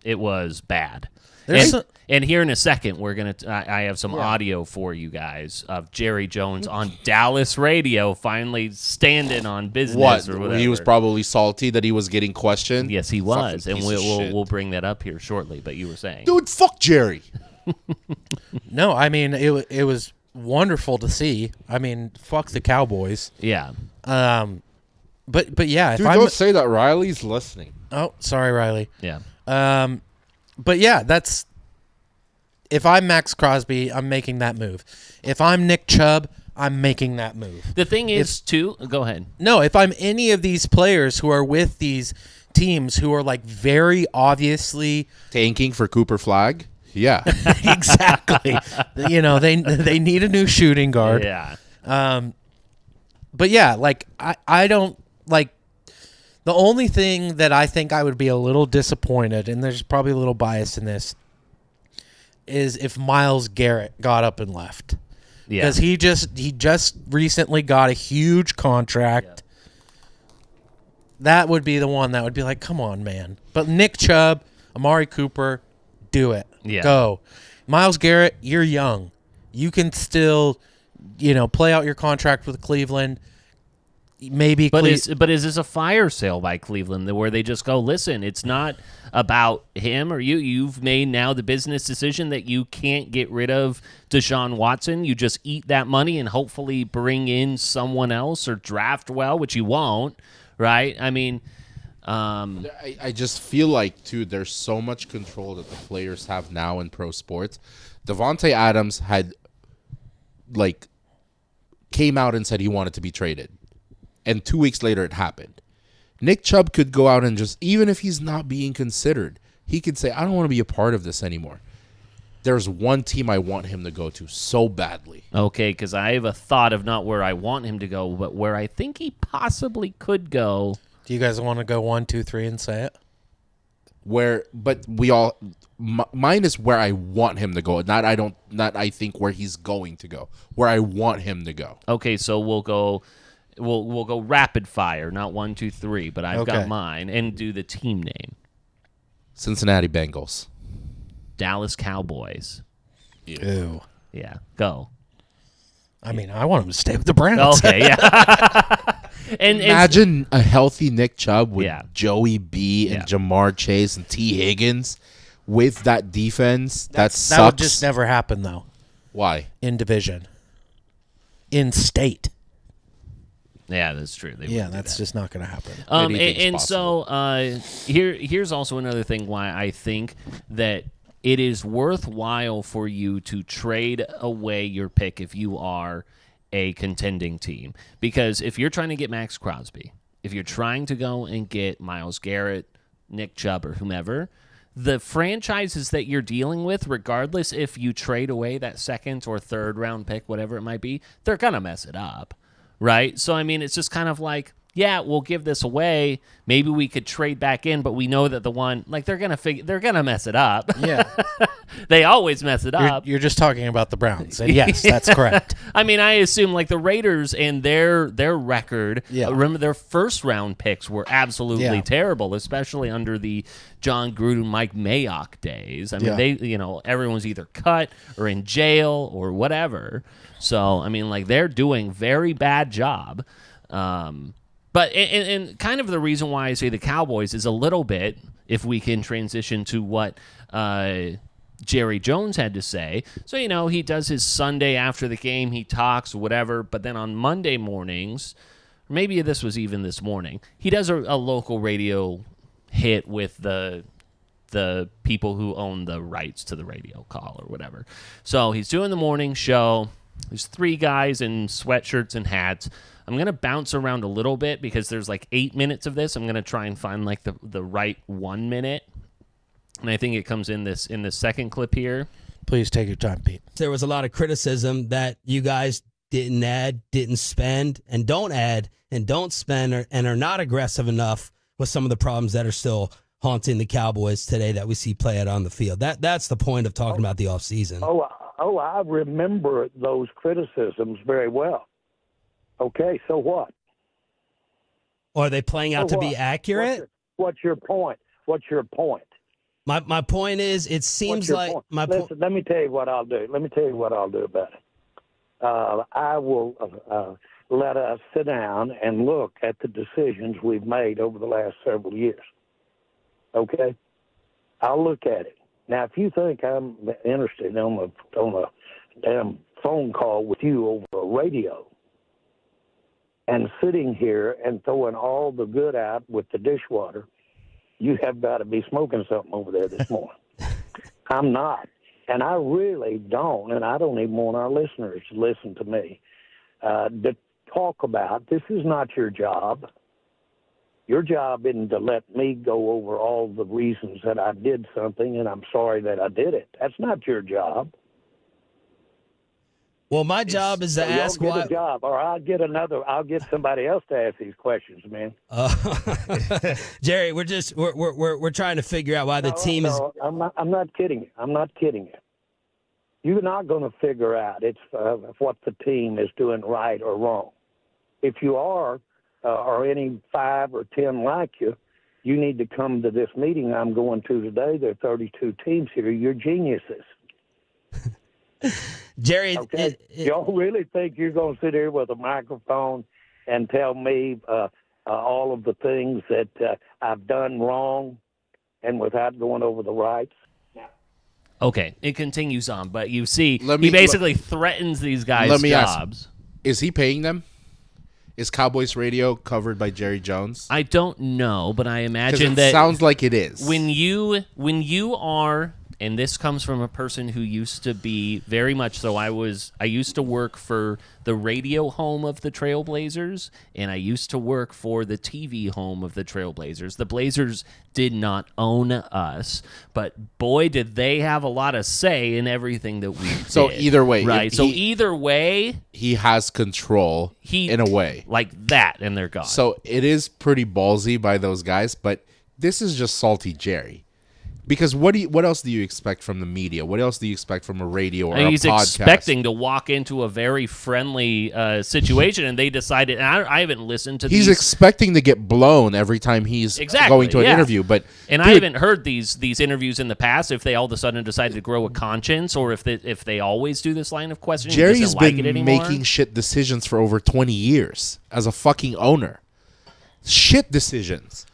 It was bad. There's And here in a second, we're gonna. I have some audio for you guys of Jerry Jones on Dallas radio finally standing on business. What? Or whatever. He was probably salty that he was getting questioned. Yes, he was, Fucking and piece of shit. we'll bring that up here shortly. But you were saying, Dude, fuck Jerry. No, I mean it was wonderful to see. I mean, fuck the Cowboys. yeah, But yeah, if Dude, I'm don't say that. Riley's listening. oh, sorry, Riley. yeah, But yeah, that's if I'm Max Crosby, I'm making that move. If I'm Nick Chubb, I'm making that move. The thing is, too. Go ahead. No, if I'm any of these players who are with these teams who are like very obviously Tanking for Cooper Flag? Yeah. exactly, they need a new shooting guard. Yeah, But yeah, like I don't like the only thing that I think I would be a little disappointed, and there's probably a little bias in this, is if Myles Garrett got up and left. yeah. Because he just recently got a huge contract. That would be the one that would be like, come on, man. But Nick Chubb, Amari Cooper, do it. Yeah. Go. Myles Garrett, you're young. You can still, play out your contract with Cleveland. Maybe But is this a fire sale by Cleveland where they just go, listen, it's not about him or you. You've made now the business decision that you can't get rid of Deshaun Watson. You just eat that money and hopefully bring in someone else or draft well, which you won't, right? I mean, I just feel like, too, there's so much control that the players have now in pro sports. Davante Adams came out and said he wanted to be traded. And 2 weeks later, it happened. Nick Chubb could go out and just, even if he's not being considered, he could say, I don't want to be a part of this anymore. There's one team I want him to go to so badly. okay, because I have a thought of not where I want him to go, but where I think he possibly could go. do you guys want to go 1, 2, 3 and say it? But we all, mine is where I want him to go, not I think where he's going to go, where I want him to go. Okay, so we'll go rapid fire, not 1, 2, 3, but I've got mine, and do the team name. Cincinnati Bengals. Dallas Cowboys. Ew. Yeah, go. I mean, I want him to stay with the Browns. Okay, yeah. and Imagine a healthy Nick Chubb with Yeah. Joey B and Jamar Chase and T. Higgins with that defense. That sucks. That would just never happen, though. Why? In division. In state. Yeah, that's true. That's just not going to happen. And so here's also another thing why I think that it is worthwhile for you to trade away your pick if you are a contending team. Because if you're trying to get Max Crosby, if you're trying to go and get Myles Garrett, Nick Chubb, or whomever, the franchises that you're dealing with, regardless if you trade away that second or third round pick, whatever it might be, they're going to mess it up. Right? So, I mean, it's just kind of like, yeah, we'll give this away. Maybe we could trade back in, but we know that the one, like, they're gonna mess it up. Yeah. They always mess it up. You're just talking about the Browns. And yes, that's correct. I mean, I assume, like, the Raiders and their record, remember their first round picks were absolutely terrible, especially under the John Gruden, Mike Mayock days. I mean, they, everyone's either cut or in jail or whatever. So, I mean, like, they're doing very bad job. But and kind of the reason why I say the Cowboys is a little bit, if we can transition to what Jerry Jones had to say. So, he does his Sunday after the game, he talks, whatever, but then on Monday mornings, maybe this was even this morning, he does a local radio hit with the people who own the rights to the radio call or whatever. So he's doing the morning show. There's 3 guys in sweatshirts and hats. I'm going to bounce around a little bit because there's like 8 minutes of this. I'm going to try and find like the right 1 minute. And I think it comes in this second clip here. Please take your time, Pete. There was a lot of criticism that you guys didn't add, didn't spend, and don't add, and don't spend, and are not aggressive enough with some of the problems that are still haunting the Cowboys today that we see play out on the field. That's the point of talking about the offseason. Oh, I remember those criticisms very well. Okay, so what? Are they playing out to be accurate? What's your point? What's your point? My point is, it seems like Listen, let me tell you what I'll do. Let me tell you what I'll do about it. I will let us sit down and look at the decisions we've made over the last several years. Okay? I'll look at it. Now, if you think I'm interested on a damn phone call with you over a radio and sitting here and throwing all the good out with the dishwater, you have got to be smoking something over there this morning. I'm not. And I really don't, and I don't even want our listeners to listen to me, to talk about, this is not your job. Your job isn't to let me go over all the reasons that I did something and I'm sorry that I did it. That's not your job. Well, my job is to ask why. Why. A job, or I'll get somebody else to ask these questions, man. Jerry, we're trying to figure out why the team is. I'm not kidding you. I'm not kidding you. You're not going to figure out what the team is doing right or wrong. If you are, or any 5 or 10 like you, you need to come to this meeting I'm going to today. There are 32 teams here. You're geniuses. Jerry, okay? Y'all really think you're going to sit here with a microphone and tell me all of the things that I've done wrong and without going over the rights? Okay, it continues on, but you see, he basically threatens these guys' jobs. Is he paying them? Is Cowboys Radio covered by Jerry Jones? I don't know, but I imagine that sounds like it is. When you are, and this comes from a person who used to be very much so. I used to work for the radio home of the Trailblazers, and I used to work for the TV home of the Trailblazers. The Blazers did not own us, but boy, did they have a lot of say in everything that we did. So either way, right? So either way, he has control in a way. Like that, and they're gone. So it is pretty ballsy by those guys, but this is just salty Jerry. Because what else do you expect from the media? What else do you expect from a radio or a he's podcast? expecting to walk into a very friendly situation, and they decided. And I haven't listened to. He's expecting to get blown every time he's going to an interview. But I haven't heard these interviews in the past. If they all of a sudden decided to grow a conscience, or if they always do this line of questioning, Jerry's been been making shit decisions for over 20 years as a fucking owner. Shit decisions.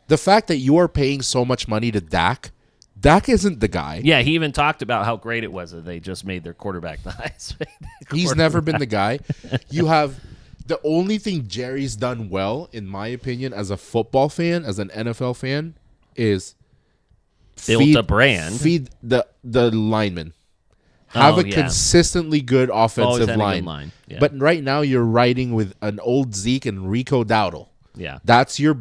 The fact that you are paying so much money to Dak isn't the guy. Yeah, he even talked about how great it was that they just made their quarterback the highest paid He's never been the guy. You have the only thing Jerry's done well, in my opinion, as a football fan, as an NFL fan, is built a brand. Feed the linemen. Have a consistently good offensive line. Yeah. But right now you're riding with an old Zeke and Rico Dowdle. Yeah, that's your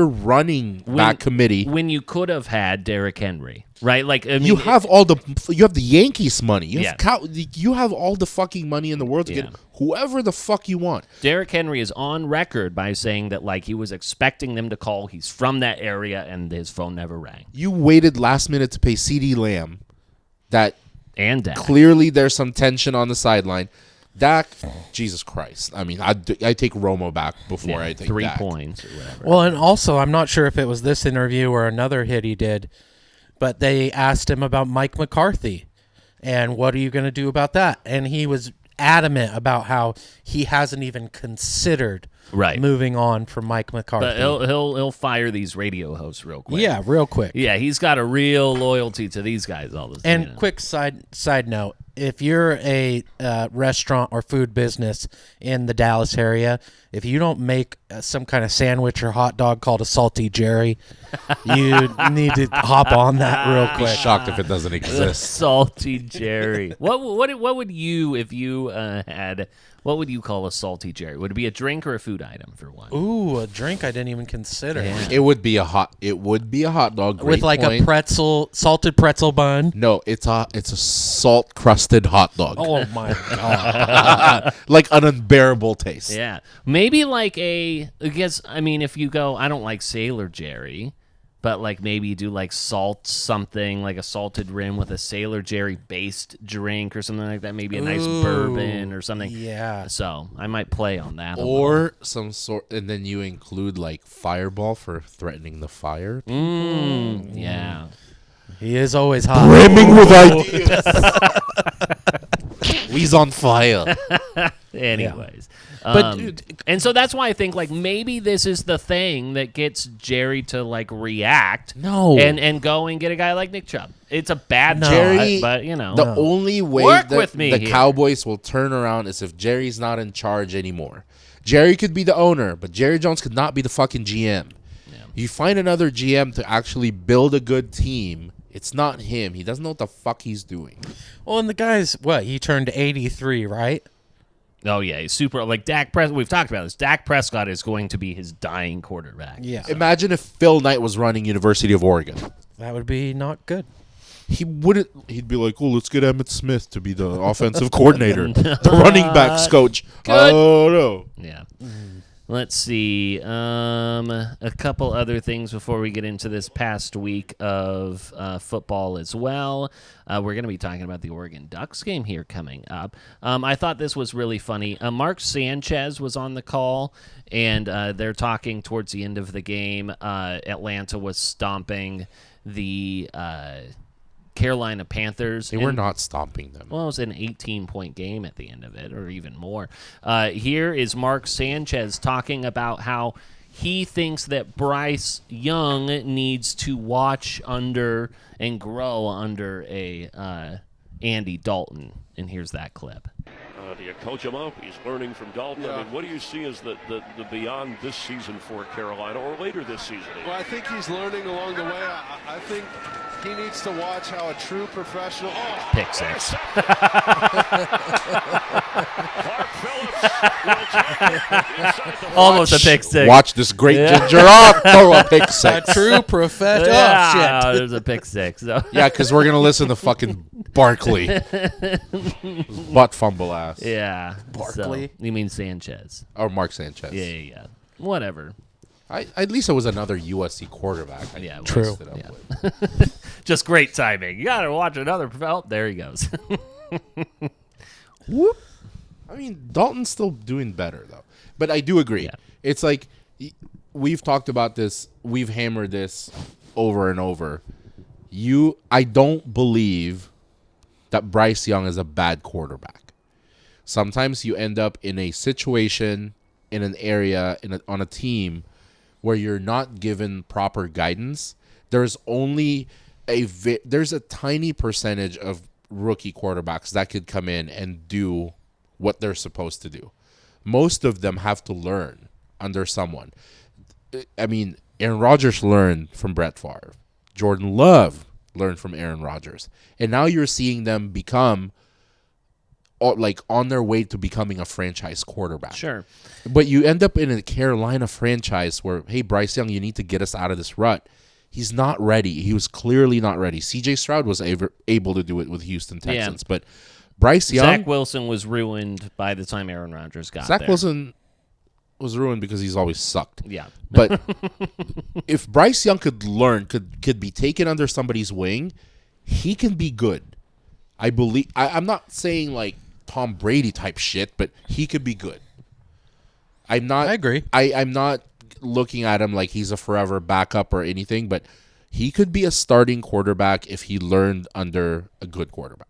running back committee. When you could have had Derrick Henry, right? Like you have the Yankees money. You have all the fucking money in the world to get whoever the fuck you want. Derrick Henry is on record by saying that like he was expecting them to call. He's from that area, and his phone never rang. You waited last minute to pay CeeDee Lamb. And Dak. Clearly, there's some tension on the sideline. Dak, Jesus Christ. I mean, I take Romo back before I take 3 Dak. points or whatever. Well, and also, I'm not sure if it was this interview or another hit he did, but they asked him about Mike McCarthy and what are you going to do about that? And he was adamant about how he hasn't even considered moving on from Mike McCarthy. But he'll fire these radio hosts real quick. Yeah, real quick. Yeah, he's got a real loyalty to these guys all the time. And quick side note, if you're a restaurant or food business in the Dallas area, if you don't make some kind of sandwich or hot dog called a Salty Jerry, you need to hop on that real quick. I'd be shocked if it doesn't exist. Salty Jerry. What would you, if you had, what would you call a Salty Jerry? Would it be a drink or a food item for one? Ooh, a drink I didn't even consider. Yeah. It would be a hot dog. With like a salted pretzel bun. No, it's a salt crusted hot dog. Oh my god. Like an unbearable taste. Yeah. Maybe like I guess, I mean, if you go, I don't like Sailor Jerry, but like maybe you do like salt something, like a salted rim with a Sailor Jerry based drink or something like that. Maybe a nice bourbon or something. Yeah. So I might play on that. Or some sort, and then you include like Fireball for threatening the fire. Yeah. He is always hot. Brimming with ideas. He's on fire. Anyways. But and so that's why I think like maybe this is the thing that gets Jerry to like react and go and get a guy like Nick Chubb. It's a bad Jerry, but you know. The only way Work that with me the here. Cowboys will turn around is if Jerry's not in charge anymore. Jerry could be the owner, but Jerry Jones could not be the fucking GM. Yeah. You find another GM to actually build a good team. It's not him. He doesn't know what the fuck he's doing. Well, and the guy's he turned 83, right? Oh, yeah, he's super. Like Dak Prescott, we've talked about this. Dak Prescott is going to be his dying quarterback. Yeah. Imagine if Phil Knight was running University of Oregon. That would be not good. He wouldn't. He'd be like, "Oh, let's get Emmitt Smith to be the offensive coordinator, the running backs coach." Good. Oh no. Yeah. Let's see. A couple other things before we get into this past week of football as well. We're going to be talking about the Oregon Ducks game here coming up. I thought this was really funny. Mark Sanchez was on the call, and they're talking towards the end of the game. Atlanta was stomping the Carolina Panthers. They were not stomping them. Well, it was an 18-point game at the end of it, or even more. Here is Mark Sanchez talking about how he thinks that Bryce Young needs to watch under and grow under a Andy Dalton. And here's that clip. Do you coach him up? He's learning from Dalton. Yeah. I mean, what do you see as the beyond this season for Carolina or later this season? Well, I think he's learning along the way. I think he needs to watch how a true professional. Oh, pick six. Almost a pick six. Watch this great ginger off throw a pick six. A true professional. Yeah, Oh, shit. there's a pick six. So. Yeah, because we're gonna listen to fucking Barkley, butt fumble ass. Yeah, Barkley. So, you mean Sanchez? Or Mark Sanchez. Yeah. Whatever. At least it was another USC quarterback. Yeah, True. Just great timing. You got to watch another. Oh, there he goes. Whoop. I mean, Dalton's still doing better, though. But I do agree. Yeah. It's like we've talked about this. We've hammered this over and over. I don't believe that Bryce Young is a bad quarterback. Sometimes you end up in a situation, in an area, on a team where you're not given proper guidance. There's only there's a tiny percentage of rookie quarterbacks that could come in and do what they're supposed to do. Most of them have to learn under someone. I mean, Aaron Rodgers learned from Brett Favre. Jordan Love learned from Aaron Rodgers. And now you're seeing them become like on their way to becoming a franchise quarterback. Sure. But you end up in a Carolina franchise where, hey, Bryce Young, you need to get us out of this rut. He's not ready. He was clearly not ready. C.J. Stroud was able to do it with Houston Texans. Yeah. But Bryce Young... Zach Wilson was ruined by the time Aaron Rodgers got there. Zach Wilson was ruined because he's always sucked. Yeah. But if Bryce Young could learn, could be taken under somebody's wing, he can be good. I believe... I'm not saying like Tom Brady type shit, but he could be good. I agree. I'm not looking at him like he's a forever backup or anything, but he could be a starting quarterback if he learned under a good quarterback.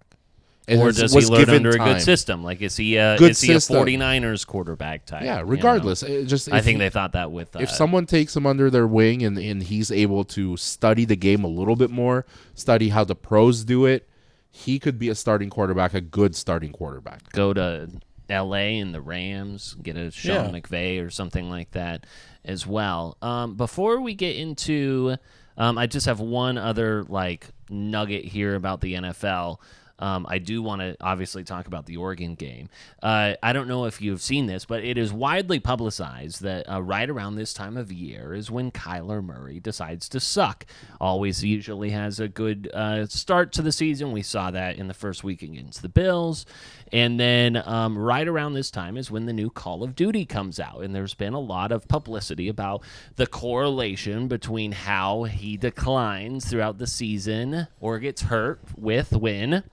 And or does he learn under a good system? Like, is he a 49ers quarterback type? Yeah, regardless. You know? I think they thought that with... if someone takes him under their wing and he's able to study the game a little bit more, study how the pros do it, he could be a starting quarterback, a good starting quarterback. Go to L.A. and the Rams, get a Sean McVay or something like that as well. Before we get into... I just have one other like nugget here about the NFL. I do want to obviously talk about the Oregon game. I don't know if you've seen this, but it is widely publicized that right around this time of year is when Kyler Murray decides to suck. Always usually has a good start to the season. We saw that in the first week against the Bills. And then right around this time is when the new Call of Duty comes out. And there's been a lot of publicity about the correlation between how he declines throughout the season or gets hurt with when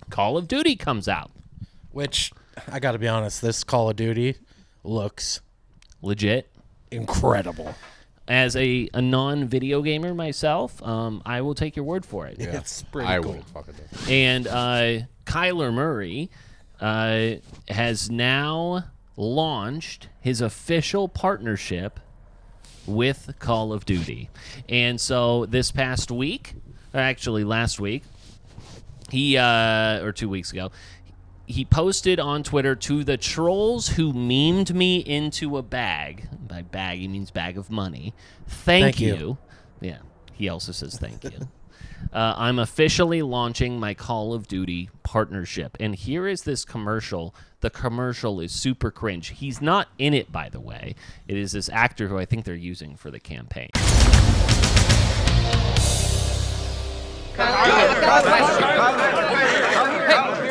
Call of Duty comes out. Which, I got to be honest, this Call of Duty looks legit. Incredible. As a non-video gamer myself, I will take your word for it. Yeah. It's pretty cool. And Kyler Murray has now launched his official partnership with Call of Duty. And so this past week, or actually last week, he, or 2 weeks ago, he posted on Twitter, "To the trolls who memed me into a bag," by bag he means bag of money, thank you. Yeah, he also says thank you. I'm officially launching my Call of Duty partnership. And here is this commercial. The commercial is super cringe. He's not in it, by the way. It is this actor who I think they're using for the campaign. Hey,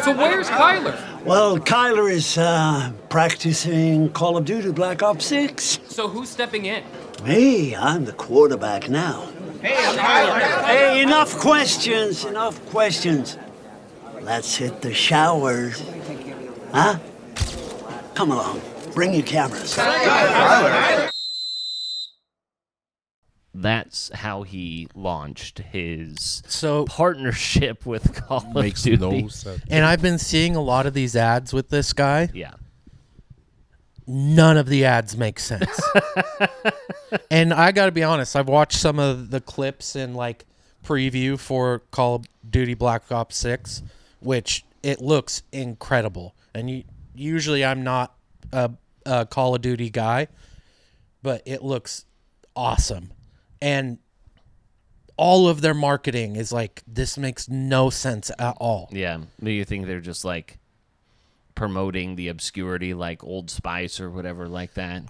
so where's Kyler? Well, Kyler is practicing Call of Duty Black Ops 6. So who's stepping in? Me, I'm the quarterback now. Hey, I'm Kyler. Hey, enough questions, enough questions. Let's hit the showers. Huh? Come along, bring your cameras. That's how he launched his partnership with Call of Duty. Makes no sense. And I've been seeing a lot of these ads with this guy. Yeah. None of the ads make sense. And I got to be honest, I've watched some of the clips and like preview for Call of Duty Black Ops 6, which it looks incredible. And usually I'm not a Call of Duty guy, but it looks awesome. And all of their marketing is like, this makes no sense at all. Yeah. Do you think they're just like promoting the obscurity like Old Spice or whatever like that?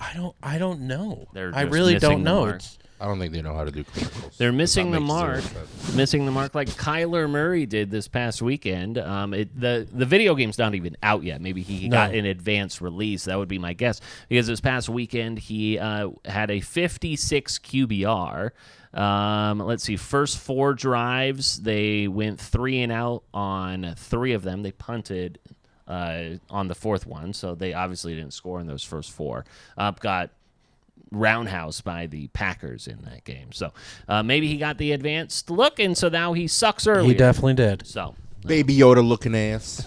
I don't know. They're I just really missing don't the know. mark. I don't think they know how to do commercials. They're missing That the makes zero mark. sense. Missing the mark like Kyler Murray did this past weekend. The video game's not even out yet. Maybe he got an advanced release. That would be my guess. Because this past weekend, he had a 56 QBR. Let's see. First 4 drives, they went 3 and out on 3 of them. They punted on the 4th one, so they obviously didn't score in those first 4. Got roundhouse by the Packers in that game. So maybe he got the advanced look, and so now he sucks earlier. He definitely did. So Baby Yoda looking ass.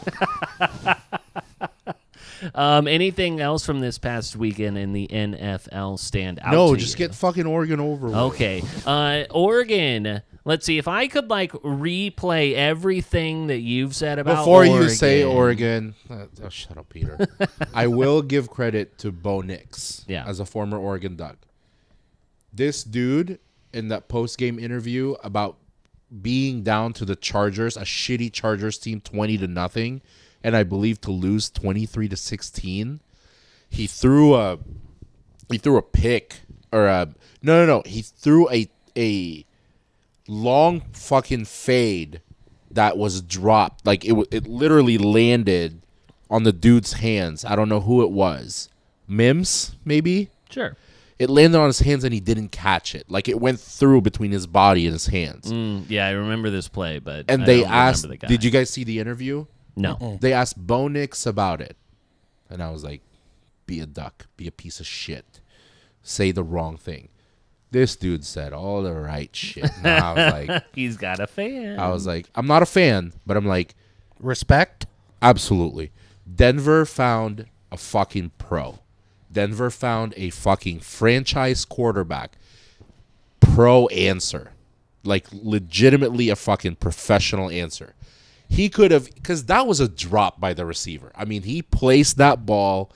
anything else from this past weekend in the NFL stand out? No, to just you? get fucking Oregon over with. Okay. Oregon. Let's see if I could replay everything that you've said about Before Oregon. you say Oregon, shut up, Peter. I will give credit to Bo Nix as a former Oregon Duck. This dude in that post-game interview about being down to the Chargers, a shitty Chargers team, 20-0, and I believe to lose 23-16. He threw a pick or he threw a long fucking fade that was dropped. Like it literally landed on the dude's hands. I don't know who it was. Mims, maybe? Sure. It landed on his hands and he didn't catch it. Like it went through between his body and his hands. Yeah, I remember this play, but and I they don't asked, remember the guy. did you guys see the interview? No. They asked Bo Nix about it. And I was like, be a duck. Be a piece of shit. Say the wrong thing. This dude said all the right shit. And I was like, he's got a fan. I was like, I'm not a fan, but I'm like, respect? Absolutely. Denver found a fucking pro. Denver found a fucking franchise quarterback. Pro answer. Like legitimately a fucking professional answer. He could have, because that was a drop by the receiver. I mean, he placed that ball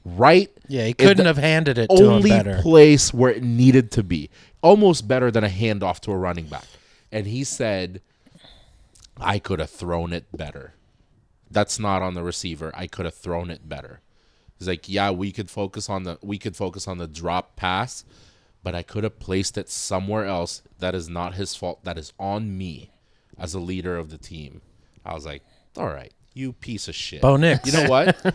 right. Yeah, he couldn't have handed it to him better. Only place where it needed to be. Almost better than a handoff to a running back. And he said, I could have thrown it better. That's not on the receiver. I could have thrown it better. He's like, yeah, we could focus on the drop pass, but I could have placed it somewhere else. That is not his fault. That is on me as a leader of the team. I was like, all right, you piece of shit. Bo Nix. You know what?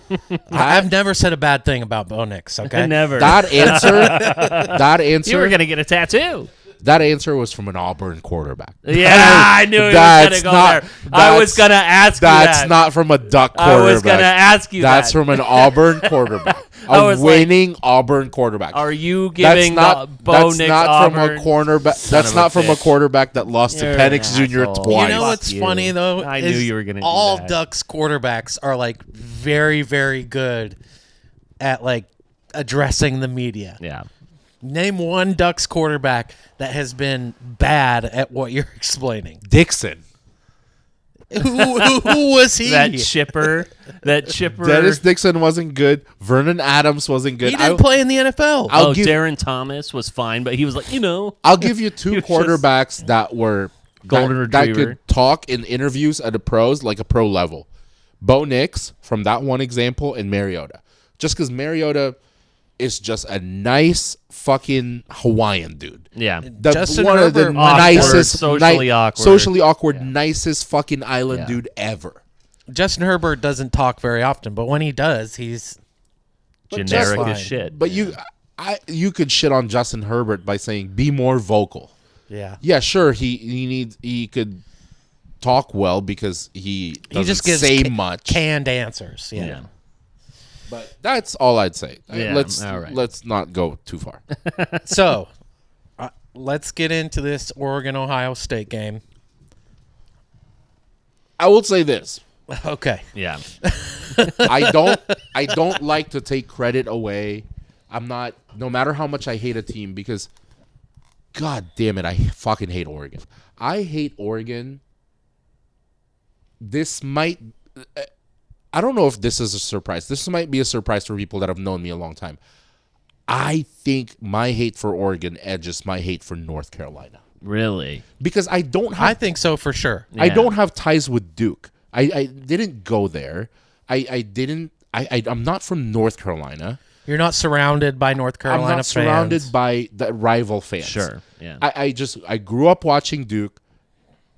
I've never said a bad thing about Bo Nix, okay? Never. That answer. You were going to get a tattoo. That answer was from an Auburn quarterback. Yeah, I knew he was going to go there. I was going to ask you that. That's not from a Duck quarterback. I was going to ask you That's that. from an Auburn quarterback. A winning Auburn quarterback. Are you giving Bo Nix Auburn? That's not from a quarterback that lost to Penix Jr. twice. You know what's funny, though? I knew you were going to do that. All Ducks quarterbacks are, like, very, very good at, like, addressing the media. Yeah. Name one Ducks quarterback that has been bad at what you're explaining. Dixon. Who was he? That chipper. Dennis Dixon wasn't good. Vernon Adams wasn't good. He didn't play in the NFL. Darren Thomas was fine, but he was like, I'll give you two quarterbacks that were golden retriever. That could talk in interviews at the pros, like a pro level. Bo Nix, from that one example, and Mariota. Just because Mariota is just a nice fucking Hawaiian dude. Yeah. Justin one of the Herbert, nicest, socially awkward, nicest fucking island dude ever. Justin Herbert doesn't talk very often, but when he does, he's generic as shit. But you could shit on Justin Herbert by saying be more vocal. Yeah. Yeah, sure. He could talk well because he just gives say much canned answers. Yeah. But that's all I'd say. Yeah, let's not go too far. So, let's get into this Oregon-Ohio State game. I will say this. Okay. Yeah. I don't like to take credit away. I'm not, no matter how much I hate a team, because God damn it, I fucking hate Oregon. I hate Oregon. This might, I don't know if this is a surprise. This might be a surprise for people that have known me a long time. I think my hate for Oregon edges my hate for North Carolina. Really? Because I think so for sure. I don't have ties with Duke. I didn't go there. I didn't I'm not from North Carolina. You're not surrounded by North Carolina I'm not fans. surrounded by the rival fans. Sure. Yeah. I grew up watching Duke,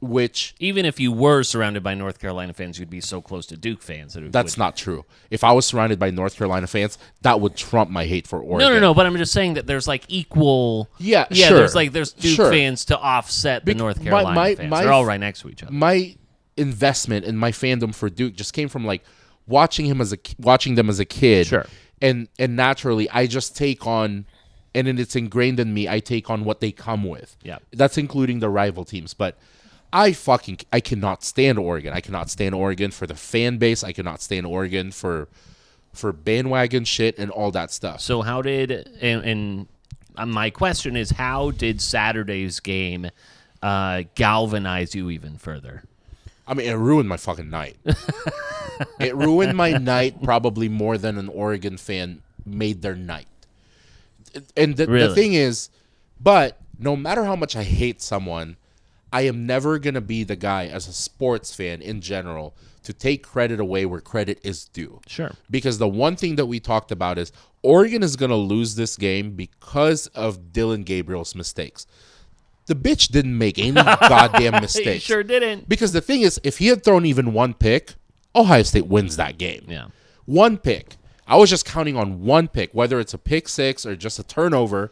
which even if you were surrounded by North Carolina fans, you'd be so close to Duke fans that that's not true. If I was surrounded by North Carolina fans, that would trump my hate for Oregon. No. But I'm just saying that there's like equal. Yeah. Sure. There's Duke fans to offset the North Carolina fans. They're all right next to each other. My investment and my fandom for Duke just came from like watching them as a kid. Sure. And naturally, I just take on, and then it's ingrained in me. I take on what they come with. Yeah. That's including the rival teams, but. I cannot stand Oregon. I cannot stand Oregon for the fan base. I cannot stand Oregon for bandwagon shit and all that stuff. So how did and my question is, how did Saturday's game galvanize you even further? I mean, it ruined my fucking night. It ruined my night probably more than an Oregon fan made their night. And the thing is, but no matter how much I hate someone, I am never going to be the guy as a sports fan in general to take credit away where credit is due. Sure. Because the one thing that we talked about is Oregon is going to lose this game because of Dylan Gabriel's mistakes. The bitch didn't make any goddamn mistakes. He sure didn't. Because the thing is, if he had thrown even one pick, Ohio State wins that game. Yeah. One pick. I was just counting on one pick, whether it's a pick six or just a turnover.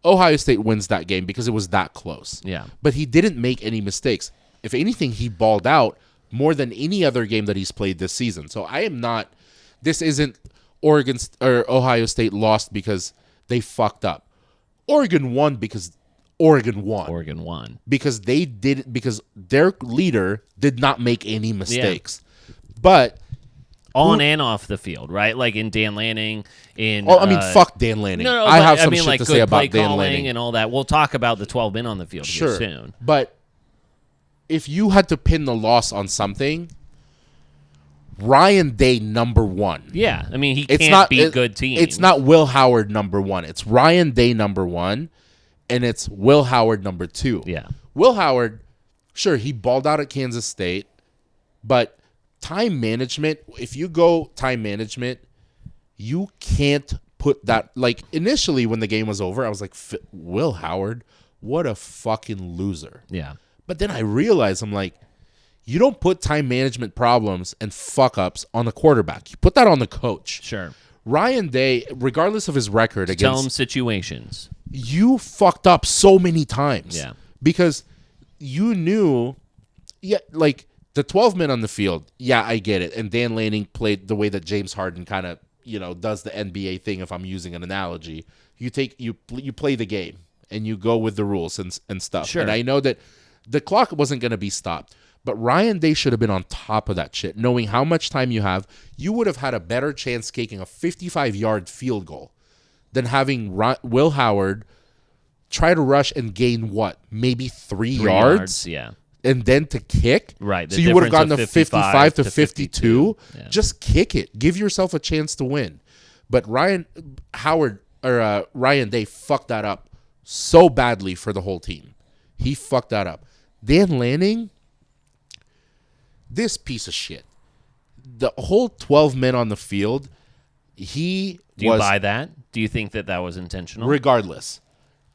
Ohio State wins that game because it was that close. Yeah. But he didn't make any mistakes. If anything, he balled out more than any other game that he's played this season. So I am not – this isn't Oregon or Ohio State lost because they fucked up. Oregon won because Oregon won. Oregon won. Because because their leader did not make any mistakes. Yeah. But – on and off the field, right? Like in Dan Lanning. Fuck Dan Lanning. No, I have some shit to say about Dan Lanning and all that. We'll talk about the 12 men on the field here soon. But if you had to pin the loss on something, Ryan Day number one. Yeah, I mean he can't beat good teams. It's not Will Howard number one. It's Ryan Day number one, and it's Will Howard number two. Yeah, Will Howard, sure he balled out at Kansas State, but time management, if you go time management, you can't put that, like initially when the game was over, I was like, Will Howard, what a fucking loser. Yeah. But then I realized, I'm like, you don't put time management problems and fuck ups on the quarterback. You put that on the coach. Sure. Ryan Day, regardless of his record against. Tell him situations. You fucked up so many times. Yeah. Because you knew, like, the 12 men on the field, yeah, I get it. And Dan Lanning played the way that James Harden kind of, does the NBA thing, if I'm using an analogy. You play the game, and you go with the rules and stuff. Sure. And I know that the clock wasn't going to be stopped. But Ryan Day should have been on top of that shit. Knowing how much time you have, you would have had a better chance kicking a 55-yard field goal than having Will Howard try to rush and gain maybe 3 yards? Yeah. And then to kick? Right. So you would have gotten to 55 to 52. Yeah. Just kick it. Give yourself a chance to win. But Ryan Day fucked that up so badly for the whole team. He fucked that up. Dan Lanning, this piece of shit. The whole 12 men on the field, Do you buy that? Do you think that was intentional? Regardless,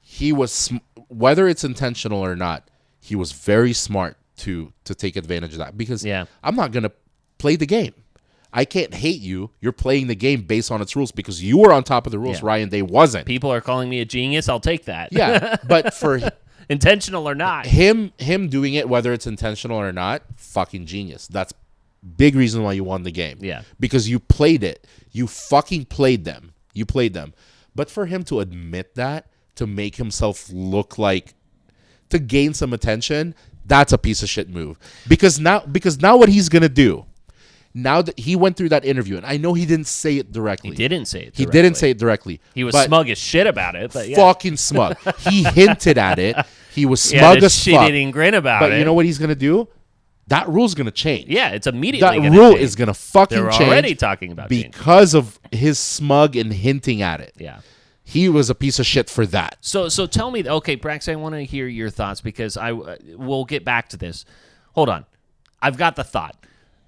he was, whether it's intentional or not, he was very smart to take advantage of that because I'm not going to play the game. I can't hate you. You're playing the game based on its rules because you were on top of the rules. Yeah. Ryan Day wasn't. People are calling me a genius. I'll take that. Yeah, but for intentional or not, him doing it, whether it's intentional or not, fucking genius. That's big reason why you won the game. Yeah, because you played it. You fucking played them. You played them. But for him to admit that, to make himself look like, to gain some attention, that's a piece of shit move. Because now what he's gonna do, now that he went through that interview, and I know he didn't say it directly. He didn't say it directly. He was smug as shit about it, but fucking smug. He hinted at it. He was smug as fuck. Shit-eating grin about it. But you know what he's gonna do? That rule's gonna change. Yeah, it's immediately that rule change. Is gonna fucking change. They're already talking about because of his smug and hinting at it. Yeah. He was a piece of shit for that. So tell me, okay, Brax, I want to hear your thoughts because we'll get back to this. Hold on. I've got the thought.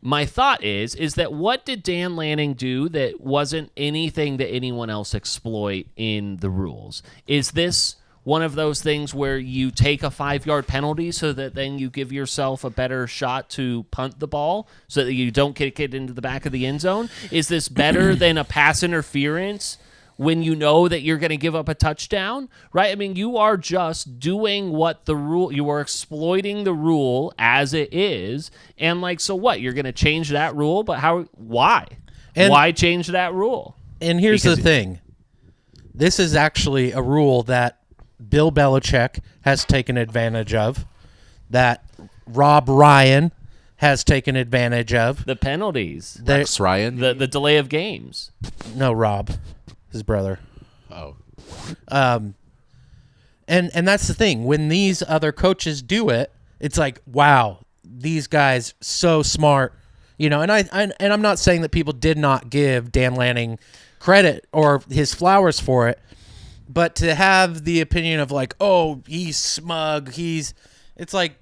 my thought is that what did Dan Lanning do that wasn't anything that anyone else exploit in the rules? Is this one of those things where you take a 5-yard penalty so that then you give yourself a better shot to punt the ball so that you don't kick it into the back of the end zone? Is this better than a pass interference when you know that you're going to give up a touchdown, right? I mean, you are just doing what the rule, you are exploiting the rule as it is. And like, so what? You're going to change that rule, but why? And why change that rule? And here's the thing. This is actually a rule that Bill Belichick has taken advantage of, that Rob Ryan has taken advantage of. The penalties. Rex Ryan? The delay of games. No, Rob. His brother. Oh. And that's the thing. When these other coaches do it, it's like, wow, these guys so smart. You know, and I'm not saying that people did not give Dan Lanning credit or his flowers for it. But to have the opinion of like, oh, he's smug, it's like,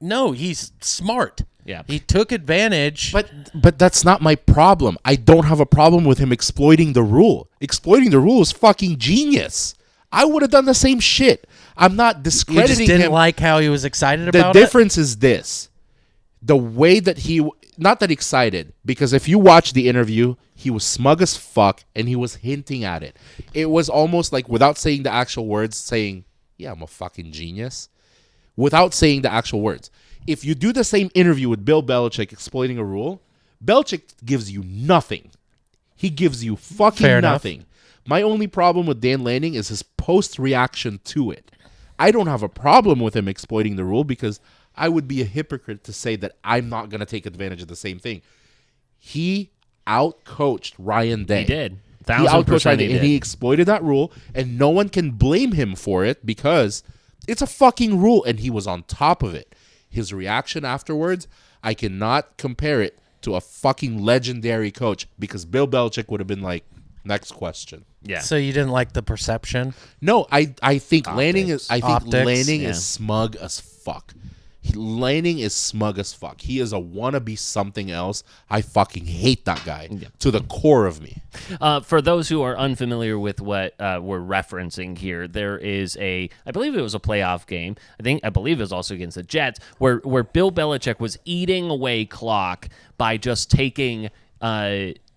no, he's smart. Yeah. He took advantage. But that's not my problem. I don't have a problem with him exploiting the rule. Exploiting the rule is fucking genius. I would have done the same shit. I'm not discrediting him. You just didn't like how he was excited about it? The difference is this. The way that not that excited, because if you watch the interview, he was smug as fuck and he was hinting at it. It was almost like, without saying the actual words, saying, yeah, I'm a fucking genius. Without saying the actual words. If you do the same interview with Bill Belichick exploiting a rule, Belichick gives you nothing. He gives you fucking nothing. My only problem with Dan Lanning is his post-reaction to it. I don't have a problem with him exploiting the rule because I would be a hypocrite to say that I'm not going to take advantage of the same thing. He outcoached Ryan Day. He did. He outcoached Ryan Day, and he exploited that rule, and no one can blame him for it because it's a fucking rule, and he was on top of it. His reaction afterwards, I cannot compare it to a fucking legendary coach because Bill Belichick would have been like, next question. Yeah. So you didn't like the perception? No, I think Lanning is smug as fuck. Lanning is smug as fuck. He is a wannabe something else. I fucking hate that guy to the core of me. For those who are unfamiliar with what we're referencing here, there is I believe it was a playoff game. I believe it was also against the Jets, where Bill Belichick was eating away clock by just taking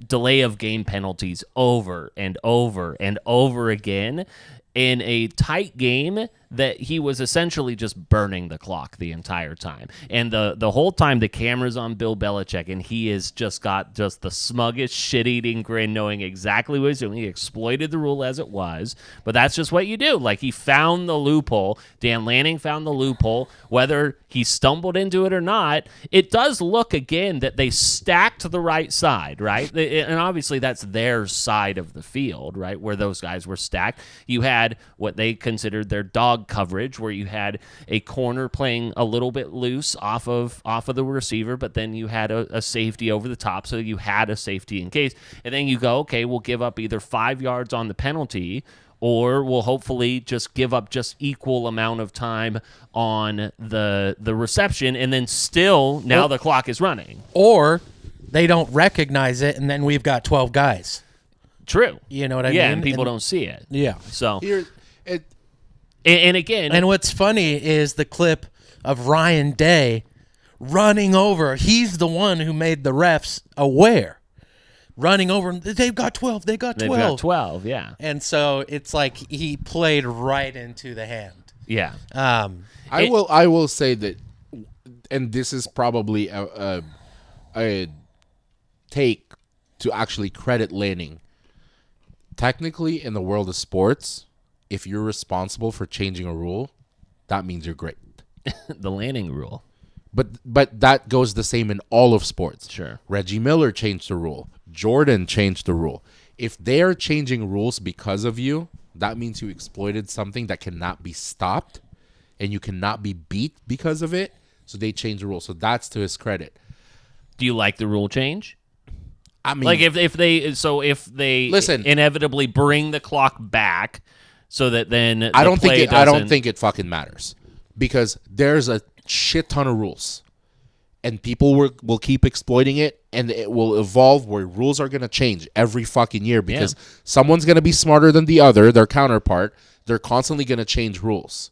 delay of game penalties over and over and over again in a tight game that he was essentially just burning the clock the entire time. And the whole time the camera's on Bill Belichick, and he has just got just the smuggest shit-eating grin, knowing exactly what he's doing. He exploited the rule as it was, but that's just what you do. Like, he found the loophole. Dan Lanning found the loophole. Whether he stumbled into it or not, it does look, again, that they stacked the right side, right? And obviously that's their side of the field, right, where those guys were stacked. You had what they considered their dog coverage, where you had a corner playing a little bit loose off of the receiver, but then you had a safety over the top, so you had a safety in case. And then you go, okay, we'll give up either 5 yards on the penalty, or we'll hopefully just give up just equal amount of time on the reception, and then still now the clock is running. Or they don't recognize it, and then we've got 12 guys. True. You know what I mean? Yeah, and people don't see it. Yeah. So and again, and what's funny is the clip of Ryan Day running over. He's the one who made the refs aware. Running over, they've got 12. They got 12. They've got 12, yeah. And so it's like he played right into the hand. Yeah. I will say that, and this is probably a take to actually credit Lanning. Technically, in the world of sports, if you're responsible for changing a rule, that means you're great. The Lanning rule. But that goes the same in all of sports. Sure. Reggie Miller changed the rule. Jordan changed the rule. If they are changing rules because of you, that means you exploited something that cannot be stopped, and you cannot be beat because of it. So they changed the rule. So that's to his credit. Do you like the rule change? I mean, like if they listen, inevitably bring the clock back, so that then I don't think it fucking matters, because there's a shit ton of rules, And people will keep exploiting it, and it will evolve where rules are going to change every fucking year because someone's going to be smarter than the other, their counterpart. They're constantly going to change rules.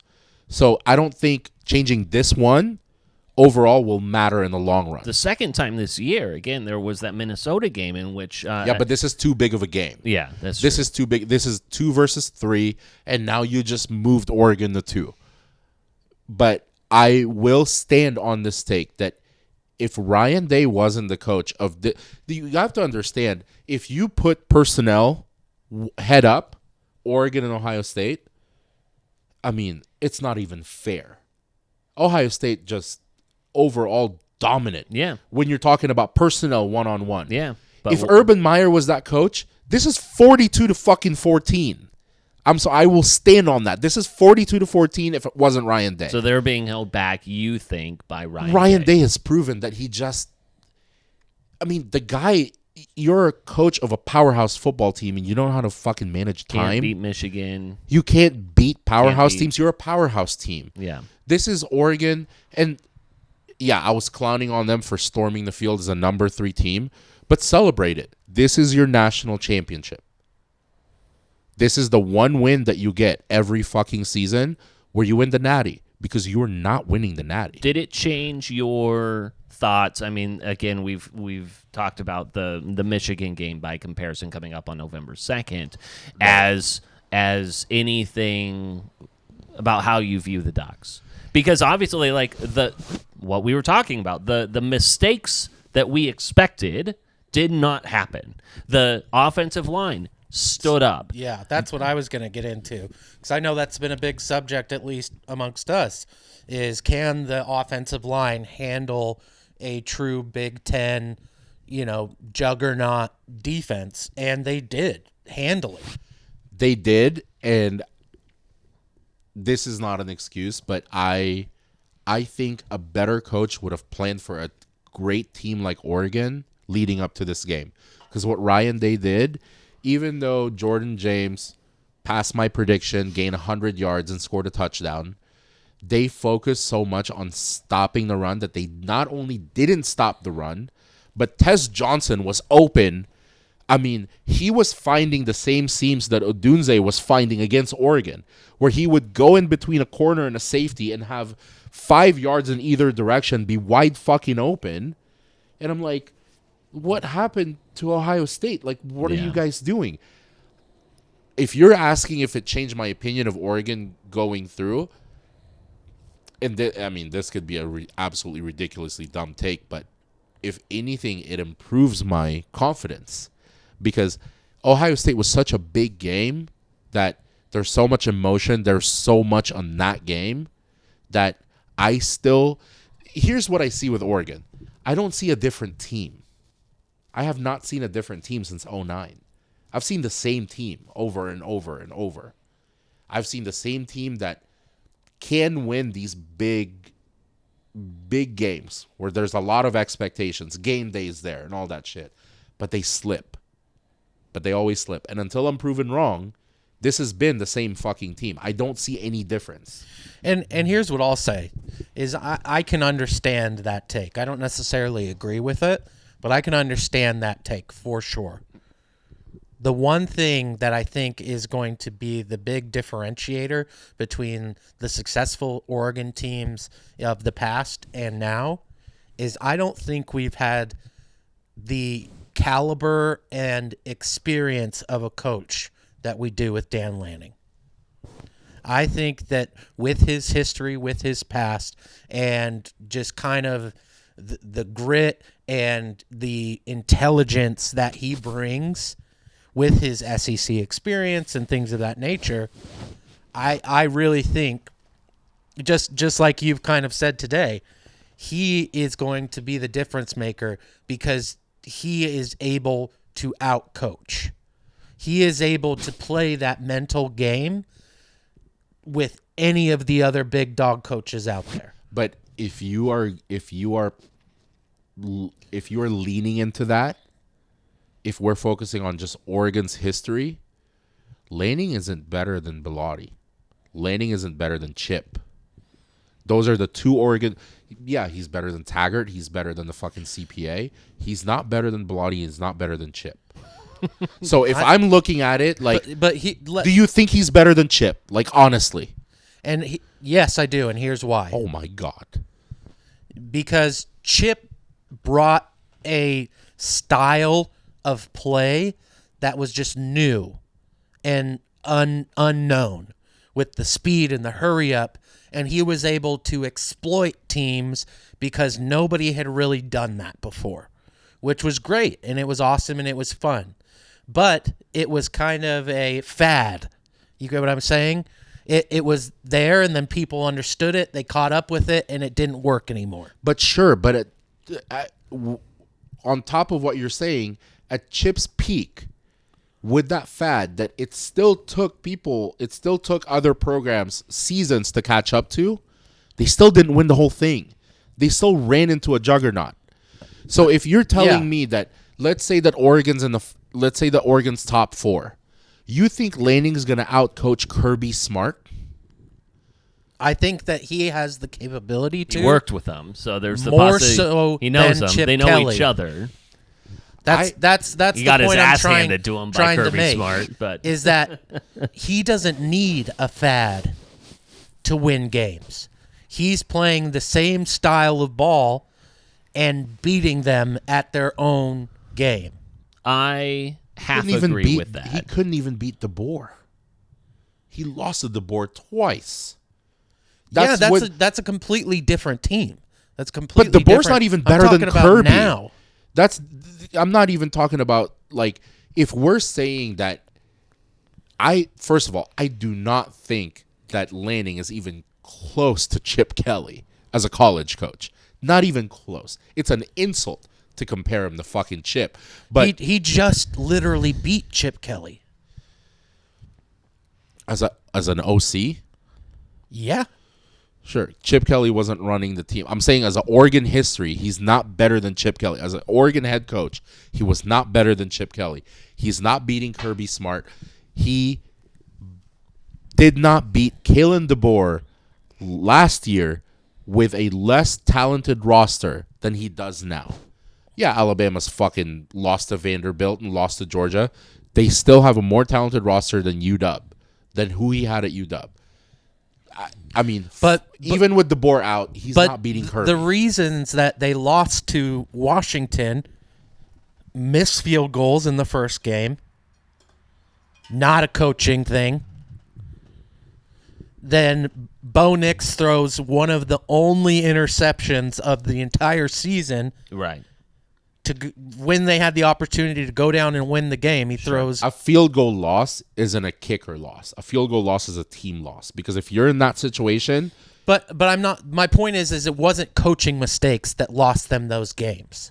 So I don't think changing this one overall will matter in the long run. The second time this year, again, there was that Minnesota game in which... but this is too big of a game. Yeah, this is too big. This is 2 versus 3, and now you just moved Oregon to 2. But I will stand on this take that if Ryan Day wasn't the coach of the... You have to understand, if you put personnel head up, Oregon and Ohio State, I mean, it's not even fair. Ohio State just overall dominant. Yeah. When you're talking about personnel one-on-one. Yeah. If Urban Meyer was that coach, this is 42 to fucking 14. I will stand on that. This is 42 to 14 if it wasn't Ryan Day. So they're being held back, you think, by Ryan Day has proven that he just... I mean, the guy... You're a coach of a powerhouse football team, and you don't know how to fucking manage time. Can't beat Michigan. You can't beat powerhouse teams. You're a powerhouse team. Yeah. This is Oregon, and yeah, I was clowning on them for storming the field as a number 3 team, but celebrate it. This is your national championship. This is the one win that you get every fucking season where you win the Natty because you are not winning the Natty. Did it change your thoughts? I mean, again, we've talked about the Michigan game by comparison coming up on November 2nd as anything about how you view the Ducks. Because obviously, like what we were talking about, the mistakes that we expected did not happen. The offensive line stood up. Yeah, that's what I was going to get into, because I know that's been a big subject, at least amongst us, is can the offensive line handle a true Big Ten, juggernaut defense? And they did handle it. They did, and this is not an excuse, but I think a better coach would have planned for a great team like Oregon leading up to this game. Because what Ryan Day did, even though Jordan James passed my prediction, gained 100 yards, and scored a touchdown, they focused so much on stopping the run that they not only didn't stop the run, but Tez Johnson was open. I mean, he was finding the same seams that Odunze was finding against Oregon, where he would go in between a corner and a safety and have 5 yards in either direction, be wide fucking open. And I'm like, what happened to Ohio State? Like, what are you guys doing? If you're asking if it changed my opinion of Oregon going through, and this could be a absolutely ridiculously dumb take, but if anything, it improves my confidence. Because Ohio State was such a big game that there's so much emotion, there's so much on that game that here's what I see with Oregon. I don't see a different team. I have not seen a different team since 2009. I've seen the same team over and over and over. I've seen the same team that can win these big games where there's a lot of expectations, game days there and all that shit, but they slip. But they always slip. And until I'm proven wrong, this has been the same fucking team. I don't see any difference. And here's what I'll say is I can understand that take. I don't necessarily agree with it, but I can understand that take for sure. The one thing that I think is going to be the big differentiator between the successful Oregon teams of the past and now is I don't think we've had the caliber and experience of a coach that we do with Dan Lanning. I think that with his history, with his past, and just kind of the grit and the intelligence that he brings with his SEC experience and things of that nature, I really think, just like you've kind of said today, he is going to be the difference maker because he is able to outcoach. He is able to play that mental game with any of the other big dog coaches out there. But if you are leaning into that, if we're focusing on just Oregon's history, Lanning isn't better than Bellotti. Lanning isn't better than Chip. Those are the two Oregon. Yeah, he's better than Taggart. He's better than the fucking CPA. He's not better than Bellotti. He's not better than Chip. So if I'm looking at it like, do you think he's better than Chip? Like, honestly. And yes, I do, and here's why. Oh, my God. Because Chip brought a style of play that was just new and unknown with the speed and the hurry up, and he was able to exploit teams because nobody had really done that before, which was great, and it was awesome, and it was fun. But it was kind of a fad. You get what I'm saying? It was there, and then people understood it. They caught up with it, and it didn't work anymore. But sure, but on top of what you're saying, at Chip's peak, with that fad, that it still took other programs seasons to catch up to, they still didn't win the whole thing. They still ran into a juggernaut. So if you're telling me that, let's say that Oregon's top 4, you think Lanning's going to outcoach Kirby Smart? I think that he has the capability to. He worked with them, so there's the more possibility. So he knows than them. Chip They know Kelly. each other. That's he the got his point ass I'm handed to him by Kirby make, Smart, but is that he doesn't need a fad to win games. He's playing the same style of ball and beating them at their own game. I half agree with that. He couldn't even beat DeBoer. He lost to DeBoer twice. That's a completely different team. That's completely. But DeBoer's different. not even better than Kirby. Now. I'm not even talking about, like, if we're saying that. First of all, I do not think that Lanning is even close to Chip Kelly as a college coach. Not even close. It's an insult to compare him to fucking Chip. But he just literally beat Chip Kelly. As an OC? Yeah. Sure. Chip Kelly wasn't running the team. I'm saying as an Oregon history, he's not better than Chip Kelly. As an Oregon head coach, he was not better than Chip Kelly. He's not beating Kirby Smart. He did not beat Kalen DeBoer last year with a less talented roster than he does now. Yeah, Alabama's fucking lost to Vanderbilt and lost to Georgia. They still have a more talented roster than UW, than who he had at UW. I mean, but even with DeBoer out, he's not beating Kirby. The reasons that they lost to Washington, missed field goals in the first game, not a coaching thing. Then Bo Nix throws one of the only interceptions of the entire season. Right. When they had the opportunity to go down and win the game, he throws. A field goal loss isn't a kicker loss. A field goal loss is a team loss. Because if you're in that situation. But I'm not. My point is it wasn't coaching mistakes that lost them those games.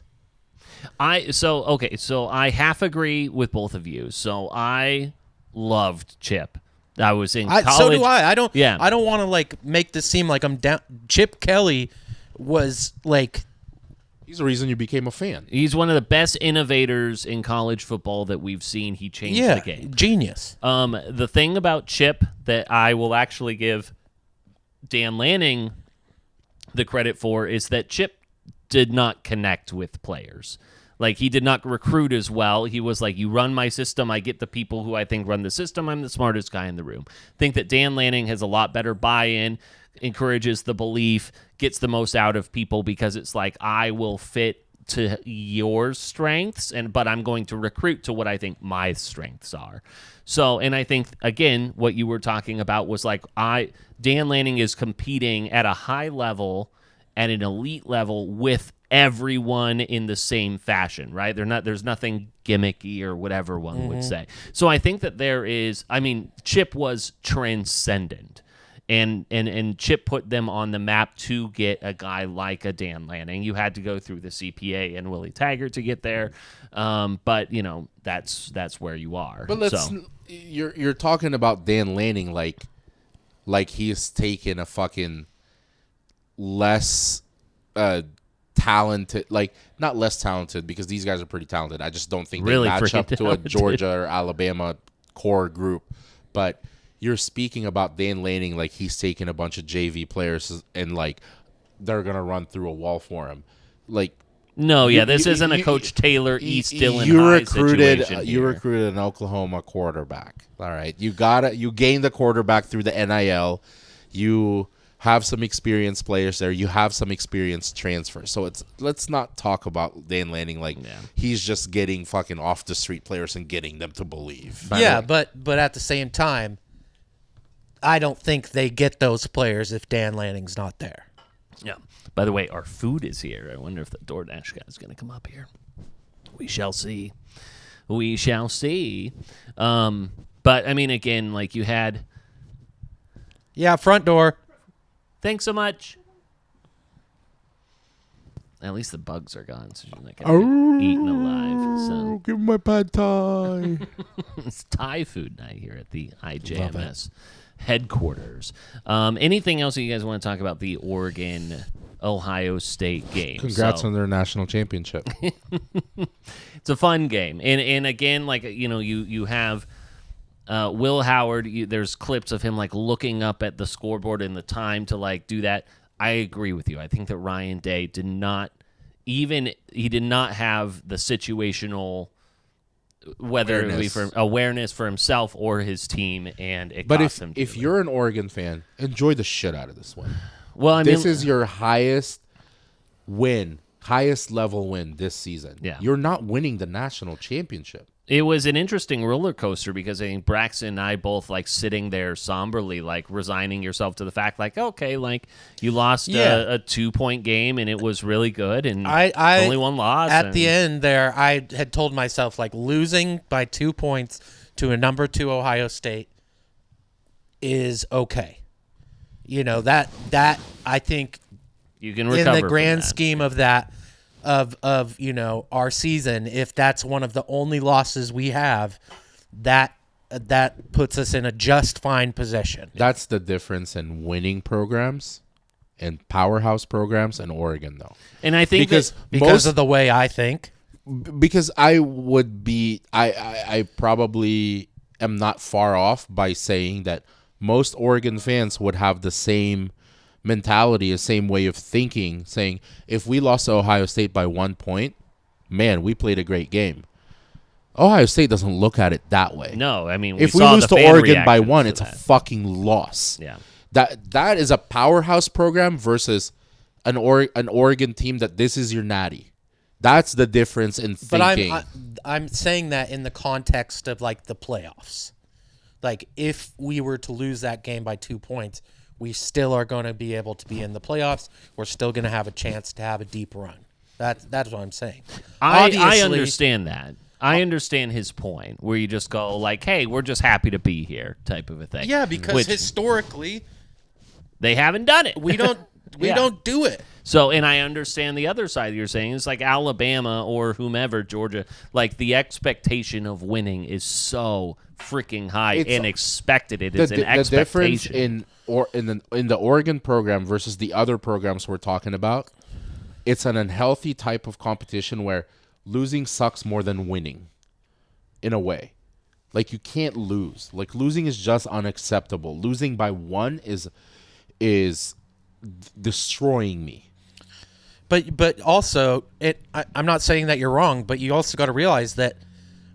So I half agree with both of you. So I loved Chip. I was in college. So do I. I don't want to like make this seem like I'm down. Chip Kelly was like. He's the reason you became a fan. He's one of the best innovators in college football that we've seen. He changed the game. Genius. The thing about Chip that I will actually give Dan Lanning the credit for is that Chip did not connect with players. Like, he did not recruit as well. He was like, you run my system, I get the people who I think run the system, I'm the smartest guy in the room. I think that Dan Lanning has a lot better buy-in, encourages the belief, gets the most out of people because it's like, I will fit to your strengths, but I'm going to recruit to what I think my strengths are. So, and I think, again, what you were talking about was like, Dan Lanning is competing at a high level, at an elite level with everyone in the same fashion, right? There's nothing gimmicky or whatever one would say. So I think that Chip was transcendent. And Chip put them on the map to get a guy like a Dan Lanning. You had to go through the CPA and Willie Taggart to get there, but that's where you are. But you're talking about Dan Lanning like he's taken a fucking less talented, like not less talented because these guys are pretty talented. I just don't think they match up to a Georgia or Alabama core group, but. you're speaking about Dan Lanning like he's taking a bunch of JV players and like they're gonna run through a wall for him. Like, no, this isn't a Coach Taylor East Dillon you High recruited situation you here. recruited an Oklahoma quarterback. All right, you gained the quarterback through the NIL. You have some experienced players there. You have some experienced transfers. So let's not talk about Dan Lanning like he's just getting fucking off the street players and getting them to believe. Yeah, but at the same time, I don't think they get those players if Dan Lanning's not there. Yeah. By the way, our food is here. I wonder if the DoorDash guy is going to come up here. We shall see. We shall see. But I mean, again, like you had. Yeah, front door. Thanks so much. At least the bugs are gone, so you're not going to get eaten alive. So. Give me my pad thai. It's Thai food night here at the IJMS headquarters. Anything else that you guys want to talk about the Oregon-Ohio State game? Congrats on their national championship. It's a fun game. And again, like, you have Will Howard. There's clips of him, like, looking up at the scoreboard and the time to, like, do that. I agree with you. I think that Ryan Day did not have the situational, whether it be for awareness for himself or his team, and it cost him. If you're an Oregon fan, enjoy the shit out of this one. Well, this is your highest level win this season. Yeah. You're not winning the national championship. It was an interesting roller coaster because I think Braxton and I both like sitting there somberly, like resigning yourself to the fact, like, okay, like you lost a 2-point game and it was really good, and I only one loss. At the end there, I had told myself, like, losing by 2 points to a number 2 Ohio State is okay. That I think you can recover in the grand from that. scheme of that. Of our season, if that's one of the only losses we have, that puts us in a just fine position. That's the difference in winning programs and powerhouse programs in Oregon, though. And I think because of the way I think. Because I probably am not far off by saying that most Oregon fans would have the same mentality, the same way of thinking, saying if we lost to Ohio State by 1 point, man, we played a great game. Ohio State doesn't look at it that way. No, I mean, if we lose to Oregon by 1, it's a fucking loss. Yeah, that is a powerhouse program versus an Oregon team that this is your natty. That's the difference in thinking. But I'm saying that in the context of, like, the playoffs. Like, if we were to lose that game by 2 points, we still are going to be able to be in the playoffs. We're still going to have a chance to have a deep run. That's what I'm saying. I understand that. I understand his point, where you just go like, hey, we're just happy to be here type of a thing. Yeah, because historically, they haven't done it. We don't do it. So, and I understand the other side you're saying. It's like Alabama or whomever, Georgia, like the expectation of winning is so freaking high and expected. It is an expectation. The difference in the Oregon program versus the other programs we're talking about, it's an unhealthy type of competition where losing sucks more than winning, in a way. Like, you can't lose. Like, losing is just unacceptable. Losing by 1 is destroying me. But also, I'm not saying that you're wrong, but you also got to realize that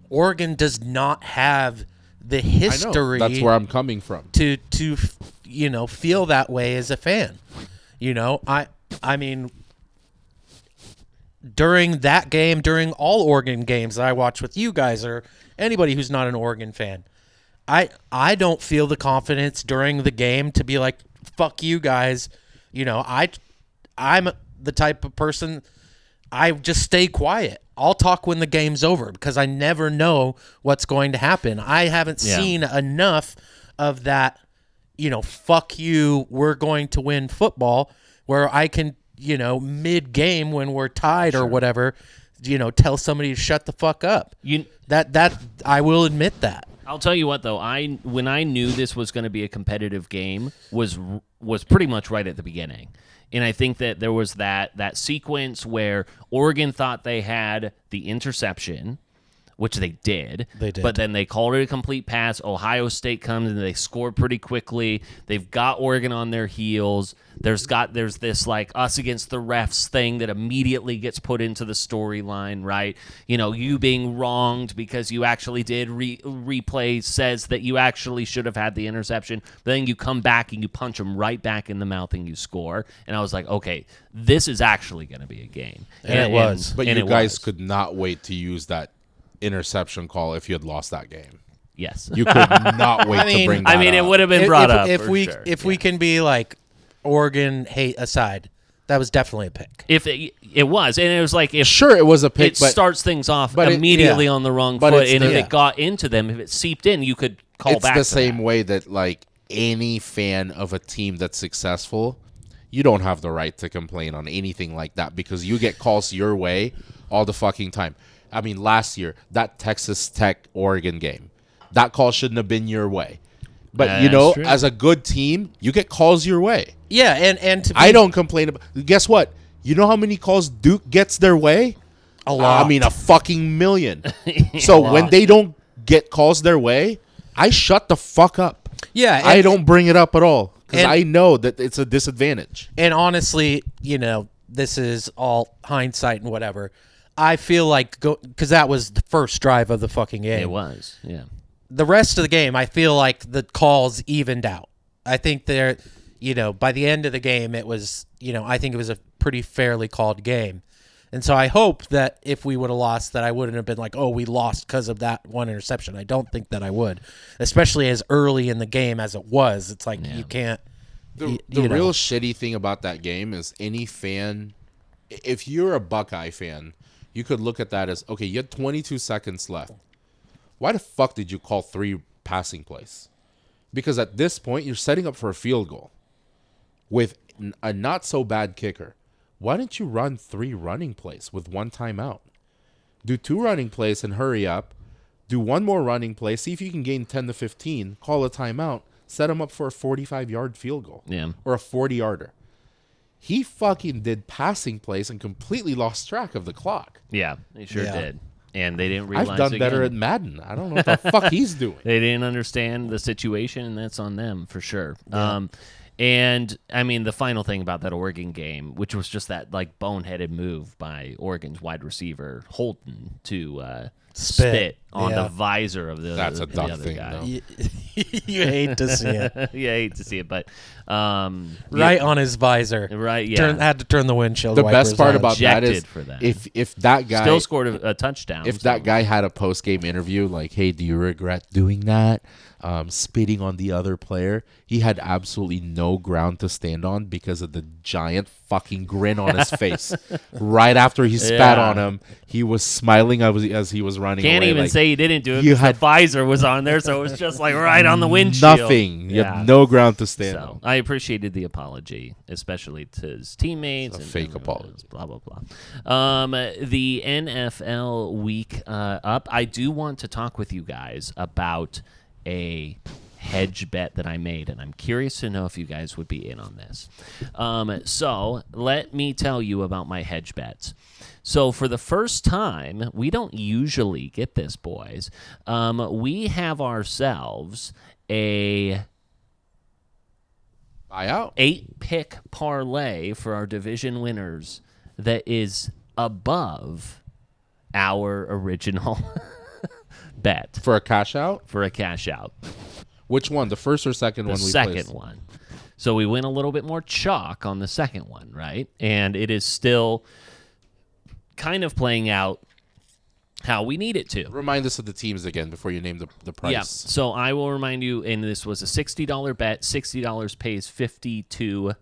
Oregon does not have the history. I know. That's where I'm coming from. To feel that way as a fan. I mean, during that game, during all Oregon games that I watch with you guys or anybody who's not an Oregon fan, I don't feel the confidence during the game to be like, fuck you guys. I'm the type of person, I just stay quiet. I'll talk when the game's over because I never know what's going to happen. I haven't seen enough of that, fuck you, we're going to win football, where I can, mid-game when we're tied or whatever, tell somebody to shut the fuck up. That I will admit that. I'll tell you what, though, when I knew this was going to be a competitive game was pretty much right at the beginning. And I think that there was that sequence where Oregon thought they had the interception, which they did. They did. But then they called it a complete pass. Ohio State comes and they scored pretty quickly. They've got Oregon on their heels. There's this like us against the refs thing that immediately gets put into the storyline, right? You know, you being wronged because you actually did replay says that you actually should have had the interception. But then you come back and you punch them right back in the mouth and you score. And I was like, okay, this is actually going to be a game. And it was. But you guys could not wait to use that interception call if you had lost that game. Yes. You could not wait to bring that I mean, up. it would have been brought up if for we sure. we can be like Oregon hate aside, that was definitely a pick. If it was, and it was like if sure it was a pick, it but starts things off but immediately on the wrong But foot, it's and the- if it got into them, if it seeped in, you could call it's back. the to same that. way that like any fan of a team that's successful, you don't have the right to complain on anything like that because you get calls your way all the fucking time. I mean, last year that Texas Tech Oregon game, that call shouldn't have been your way. But you know, true. as a good team, you get calls your way. Yeah, and to be, I don't complain about. Guess what? You know how many calls Duke gets their way? a lot. I mean, a fucking million. So when they don't get calls their way, I shut the fuck up. yeah, I don't bring it up at all because and- I know that it's a disadvantage. And honestly, you know, this is all hindsight and whatever. I feel like because that was the first drive of the fucking game. It was, yeah. The rest of the game, I feel like the calls evened out. I think they're, you know, by the end of the game, it was, you know, I think it was a pretty fairly called game. And so I hope that if we would have lost, that I wouldn't have been like, oh, we lost because of that one interception. I don't think that I would, especially as early in the game as it was. It's like you can't. The you know. real shitty thing about that game is any fan, if you're a Buckeye fan, you could look at that as, okay, you had 22 seconds left. Why the fuck did you call 3 passing plays? Because at this point, you're setting up for a field goal with a not so bad kicker. Why didn't you run 3 running plays with 1 timeout? Do 2 running plays and hurry up. Do 1 more running play. See if you can gain 10 to 15. Call a timeout. Set him up for a 45-yard field goal. Yeah. Or a 40-yarder. He fucking did passing plays and completely lost track of the clock. Yeah, they sure Yeah. did. And they didn't realize I've done better at again. Madden. I don't know what the fuck he's doing. They didn't understand the situation, and that's on them for sure. Yeah. And I mean, the final thing about that Oregon game, which was just that like boneheaded move by Oregon's wide receiver Holton to spit on the visor of the That's a the duck other thing, guy. though. You hate to see it. Yeah, I hate to see it, but Right on his visor. Right, yeah. Had to turn the windshield The wipers best part on. about that is Ejected for that. if that guy still scored a touchdown. if that guy had a post game interview like, hey, do you regret doing that? Spitting on the other player, he had absolutely no ground to stand on because of the giant fucking grin on his face. Right after he spat on him, he was smiling as he was running Can't away. even like, say he didn't do it you because had the visor was on there, so it was just like right on the windshield. nothing. You Yeah. had no ground to stand So on. I appreciated the apology, especially to his teammates. It's a and fake everyone apology. else, blah blah blah. The NFL week up. I do want to talk with you guys about a hedge bet that I made, and I'm curious to know if you guys would be in on this. So let me tell you about my hedge bets. So for the first time, we don't usually get this, boys. We have ourselves a Buyout? 8-pick parlay for our division winners that is above our original bet For a cash out? for a cash out. Which one? The first or second The one we second placed? one. So we went a little bit more chalk on the second one, right? And it is still kind of playing out how we need it to. Remind us of the teams again before you name the price. Yeah. So I will remind you, and this was a $60 bet. $60 pays $52.59,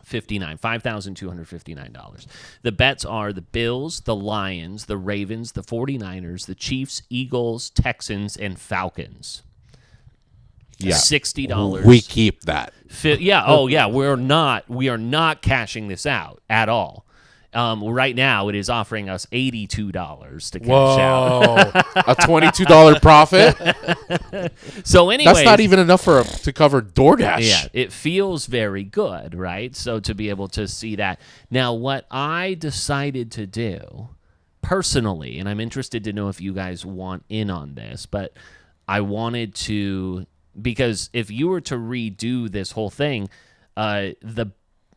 $5,259. The bets are the Bills, the Lions, the Ravens, the 49ers, the Chiefs, Eagles, Texans, and Falcons. Yeah. $60. We keep that. Yeah. Oh, yeah. We are not cashing this out at all. Right now, it is offering us $82 to cash out. A $22 profit? So, anyways, That's not even enough to cover DoorDash. Yeah, it feels very good, right? So to be able to see that. Now, what I decided to do personally, and I'm interested to know if you guys want in on this, but I wanted to, because if you were to redo this whole thing,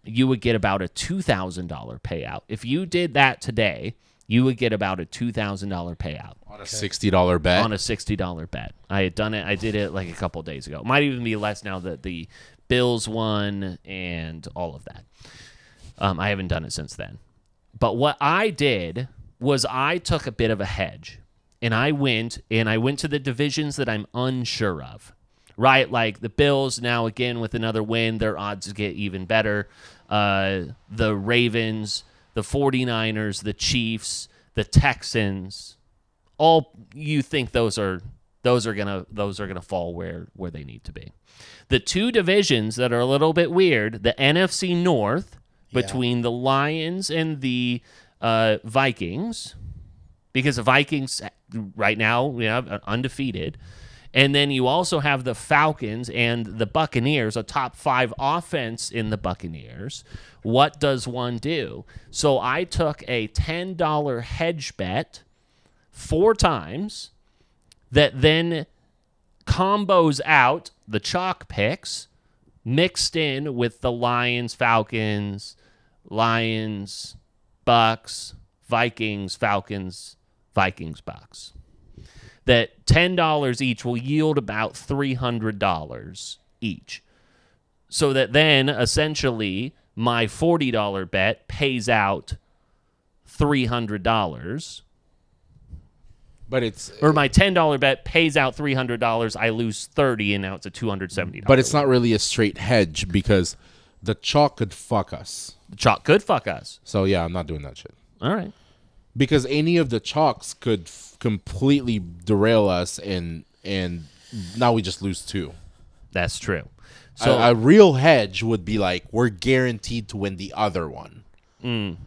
you would get about a $2,000 payout. If you did that today, you would get about a $2,000 payout. On a $60 bet? On a $60 bet. I had done it. I did it like a couple of days ago. It might even be less now that the Bills won and all of that. I haven't done it since then. But what I did was I took a bit of a hedge, and I went to the divisions that I'm unsure of, right? Like the Bills now, again, with another win, their odds get even better. The Ravens, the 49ers, the Chiefs, the Texans, all you think those are gonna fall where they need to be. The two divisions that are a little bit weird, the NFC North between the Lions and the Vikings, because the Vikings right now are undefeated. And then you also have the Falcons and the Buccaneers, a top 5 offense in the Buccaneers. What does one do? So I took a $10 hedge bet 4 times that then combos out the chalk picks mixed in with the Lions, Falcons, Lions, Bucks, Vikings, Falcons, Vikings, Bucks. That $10 each will yield about $300 each. So that then, essentially, my $40 bet pays out $300. But it's... Or my $10 bet pays out $300, I lose $30, and now it's a $270. But it's not really a straight hedge because the chalk could fuck us. The chalk could fuck us. So, yeah, I'm not doing that shit. All right. Because any of the chalks could completely derail us, and now we just lose 2. That's true. So a real hedge would be like, we're guaranteed to win the other one.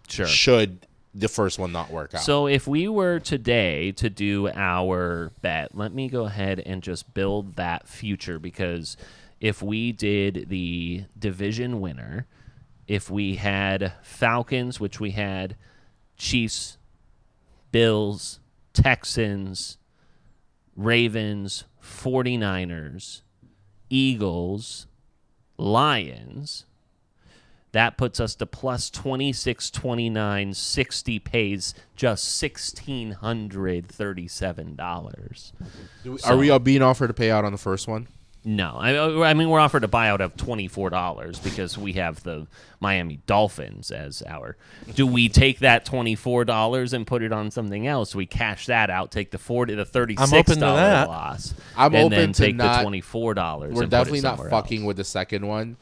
Sure. Should the first one not work out. So if we were today to do our bet, let me go ahead and just build that future, because if we did the division winner, if we had Falcons, which we had Chiefs, Bills, Texans, Ravens, 49ers, Eagles, Lions, that puts us to plus 26.29. 60 pays just $1,637. Are we being offered to pay out on the first one? No. I mean, we're offered a buyout of $24 because we have the Miami Dolphins as our... Do we take that $24 and put it on something else? We cash that out, take the $36 loss, I'm and open then to take not, the $24 We're and definitely put it not fucking with the second one.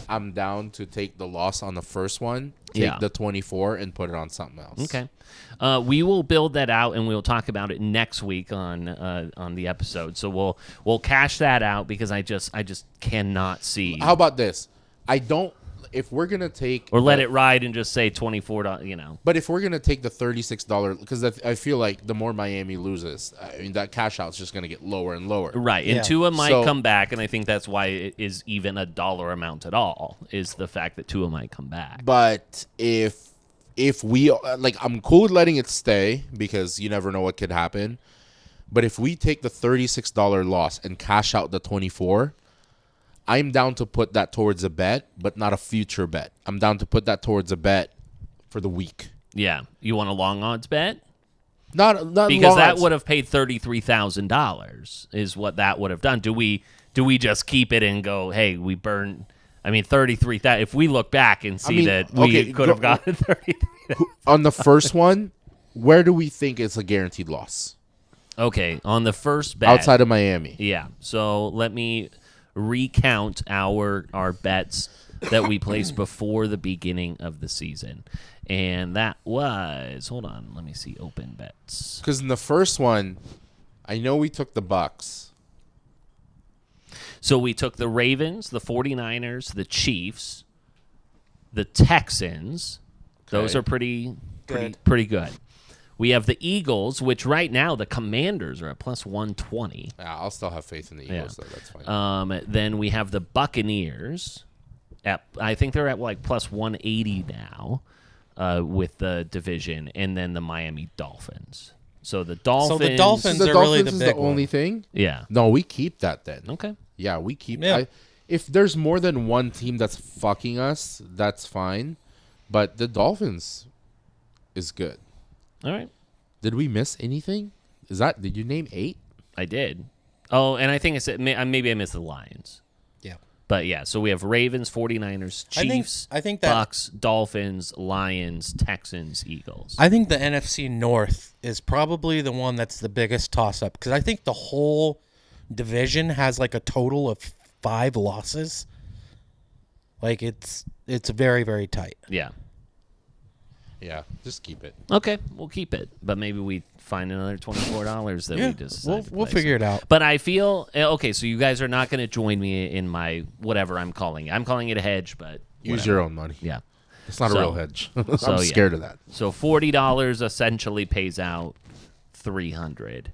I'm down to take the loss on the first one, take the 24, and put it on something else. Okay. We will build that out, and we'll talk about it next week on the episode. So we'll cash that out because I just cannot see. How about this? If we're gonna take let it ride and just say $24, But if we're gonna take the $36, because I feel like the more Miami loses, I mean that cash out's just gonna get lower and lower. Right, and Tua might come back, and I think that's why it is even a dollar amount at all, is the fact that Tua might come back. But if we I'm cool with letting it stay because you never know what could happen. But if we take the $36 loss and cash out the 24. I'm down to put that towards a bet, but not a future bet. I'm down to put that towards a bet for the week. Yeah. You want a long odds bet? Not because that odds. would have paid $33,000 is what that would have done. Do we just keep it and go, hey, we burned... I mean, 33,000. If we look back and see that we could have gotten 33,000. On the first one, where do we think it's a guaranteed loss? Okay, on the first bet. Outside of Miami. Yeah. So let me recount our bets that we placed before the beginning of the season. And that was, hold on, let me see, open bets. Because in the first one, I know we took the Bucks. So we took the Ravens, the 49ers, the Chiefs, the Texans. Okay. Those are pretty good. We have the Eagles, which right now the Commanders are at plus 120. Yeah, I'll still have faith in the Eagles, though. That's fine. Then we have the Buccaneers. I think they're at like plus 180 now. with the division, and then the Miami Dolphins. So the Dolphins. So the Dolphins are really the big only thing. Yeah. No, we keep that then. Okay. Yeah, we keep. Yeah. If there's more than one team that's fucking us, that's fine. But the Dolphins is good. All right. Did we miss anything? Did you name 8? I did. Oh, and I think maybe I missed the Lions. Yeah. But yeah, so we have Ravens, 49ers, Chiefs, I think that Bucks, Dolphins, Lions, Texans, Eagles. I think the NFC North is probably the one that's the biggest toss-up because I think the whole division has like a total of 5 losses. Like it's very, very tight. Yeah. Yeah, just keep it. Okay, we'll keep it. But maybe we find another $24 that we just we'll figure it out. But I feel okay. So you guys are not going to join me in my whatever I'm calling it. I'm calling it a hedge, but use your own money. Yeah, it's not a real hedge. I'm scared of that. So $40 essentially pays out $300,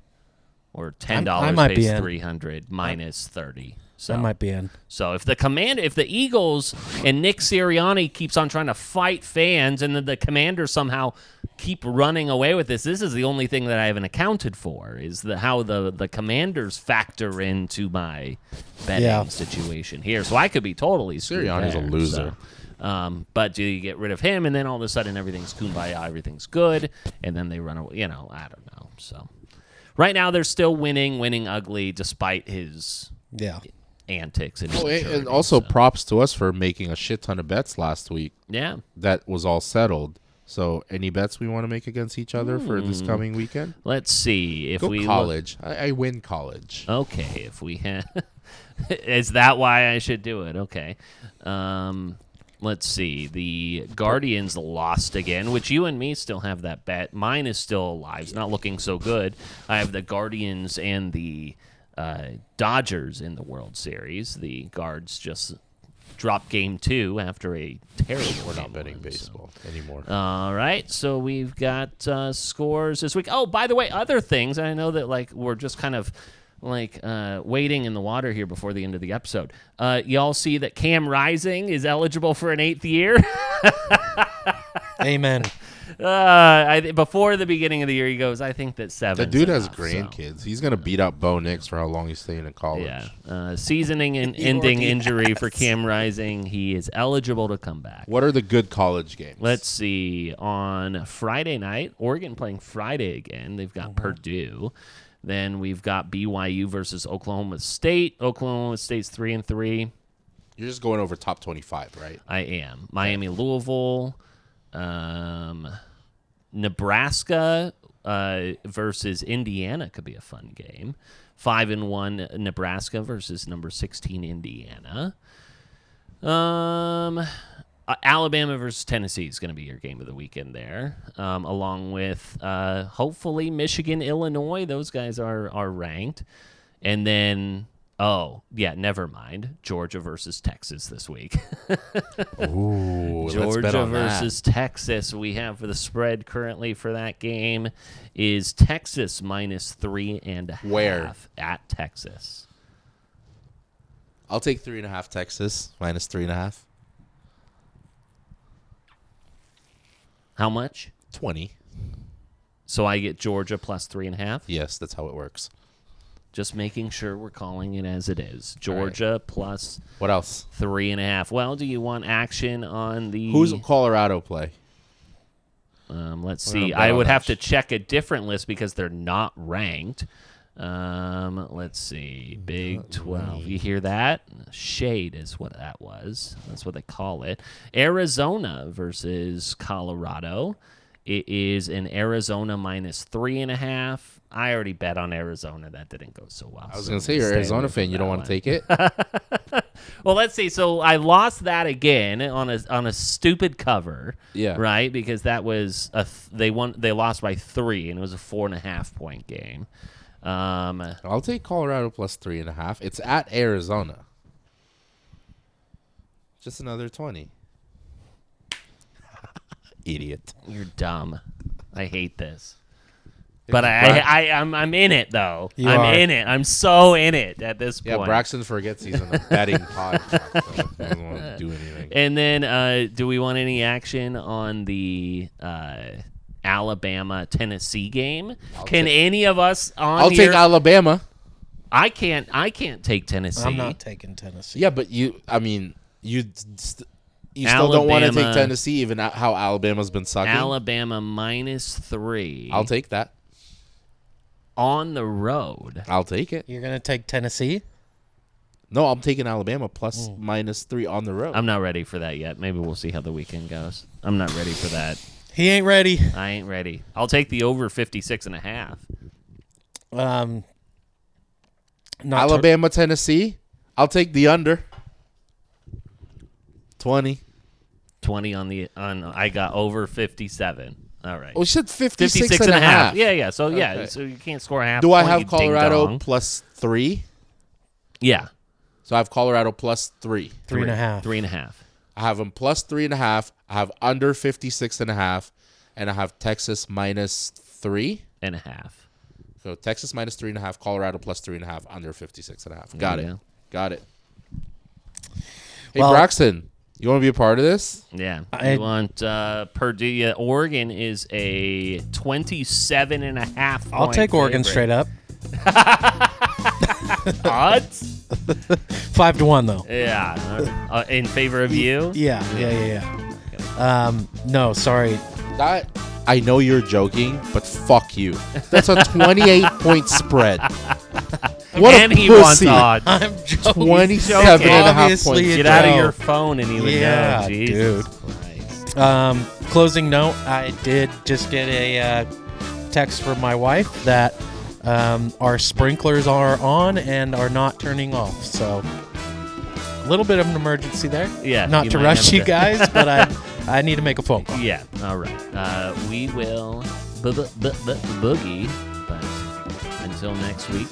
or $10 pays $300 minus $30. So I might be in. So if the Eagles and Nick Sirianni keeps on trying to fight fans, and then the Commanders somehow keep running away with this is the only thing that I haven't accounted for is how the Commanders factor into my betting situation here. So I could be totally screwed. Sirianni's a loser. So, but do you get rid of him, and then all of a sudden everything's kumbaya, everything's good, and then they run away? I don't know. So right now they're still winning ugly despite his antics and also props to us for making a shit ton of bets last week. Yeah, that was all settled. So any bets we want to make against each other for this coming weekend? Let's see if we college. I win college. Okay, if we have, is that why I should do it? Okay, let's see. The Guardians lost again, which you and me still have that bet. Mine is still alive. It's not looking so good. I have the Guardians and the Dodgers in the World Series. The Guards just dropped game 2 after a terrible We're not betting baseball anymore. All right, so we've got scores this week. Oh, by the way, other things. I know that we're just kind of waiting in the water here before the end of the episode. Y'all see that Cam Rising is eligible for an 8th year? Amen. Before the beginning of the year, he goes, I think that 7. The dude has grandkids. So. He's going to beat up Bo Nix for how long he's staying in college. Yeah. Seasoning and ending injury for Cam Rising. He is eligible to come back. What are the good college games? Let's see. On Friday night, Oregon playing Friday again. They've got Purdue. Then we've got BYU versus Oklahoma State. Oklahoma State's 3-3. You're just going over top 25, right? I am. Miami, Louisville. Nebraska versus Indiana could be a fun game. 5-1 Nebraska versus number 16 Indiana. Alabama versus Tennessee is going to be your game of the weekend there, along with hopefully Michigan, Illinois. Those guys are ranked, and then. Oh, yeah, never mind. Georgia versus Texas this week. Ooh, Georgia let's bet on versus Texas. We have for the spread currently for that game is Texas minus 3.5. Where? At Texas. I'll take 3.5 Texas, minus 3.5. How much? 20. So I get Georgia plus 3.5? Yes, that's how it works. Just making sure we're calling it as it is. Georgia plus what else? 3.5. Well, do you want action on the... Who's Colorado play? Let's see. I would have to check a different list because they're not ranked. Let's see. Big 12. You hear that? Shade is what that was. That's what they call it. Arizona versus Colorado. It is an Arizona minus 3.5. I already bet on Arizona. That didn't go so well. I was going to say, you're an Arizona fan. You don't want to take it? Well, let's see. So I lost that again on a stupid cover. Yeah. Right? Because that was they lost by 3, and it was a 4.5 point game. I'll take Colorado plus 3.5. It's at Arizona. Just another 20. Idiot. You're dumb. I hate this. But I'm in it though. I'm in it. I'm so in it at this point. Yeah, Braxton forgets he's in a betting podcast. So he doesn't want to do anything. And then, do we want any action on the Alabama-Tennessee game? Can any of us on I'll here? take Alabama. I can't take Tennessee. I'm not taking Tennessee. Yeah, but you still don't want to take Tennessee, even how Alabama's been sucking. Alabama -3. I'll take that. On the road. I'll take it. You're going to take Tennessee? No, I'm taking Alabama plus -3 on the road. I'm not ready for that yet. Maybe we'll see how the weekend goes. I'm not ready for that. He ain't ready. I ain't ready. I'll take the over 56.5. Alabama, Tennessee. I'll take the under. 20 on I got over 57. All right. Oh, you said 56 and a half. Yeah. So Okay. so you can't score a half. Do point, I have you Colorado ding-dong. plus 3? Yeah. So I have Colorado plus 3. 3.5. 3.5. I have them plus 3.5. I have under 56.5, and I have Texas minus 3.5. So Texas minus 3.5, Colorado plus 3.5, under 56.5. Got it. Got it. Hey, Well, Braxton, you want to be a part of this? Yeah. You want Purdue? Yeah, Oregon is a 27.5. I'll take Oregon straight up. Odds? 5-1 though. Yeah. In favor of you? Yeah. No, sorry. That I know you're joking, but fuck you. That's a 28-point spread. What and a he pussy. wants odds. I'm joking. 27.5 points. Get out of your phone and he would know. Jesus dude. Christ. Closing note, I did just get a text from my wife that our sprinklers are on and are not turning off. So a little bit of an emergency there. Yeah. Not to rush you guys, but I need to make a phone call. Yeah. All right. We will boogie, but until next week.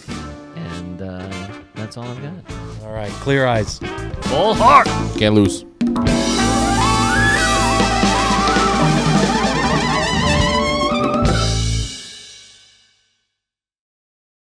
And that's all I've got. All right. Clear eyes. Full heart. Can't lose.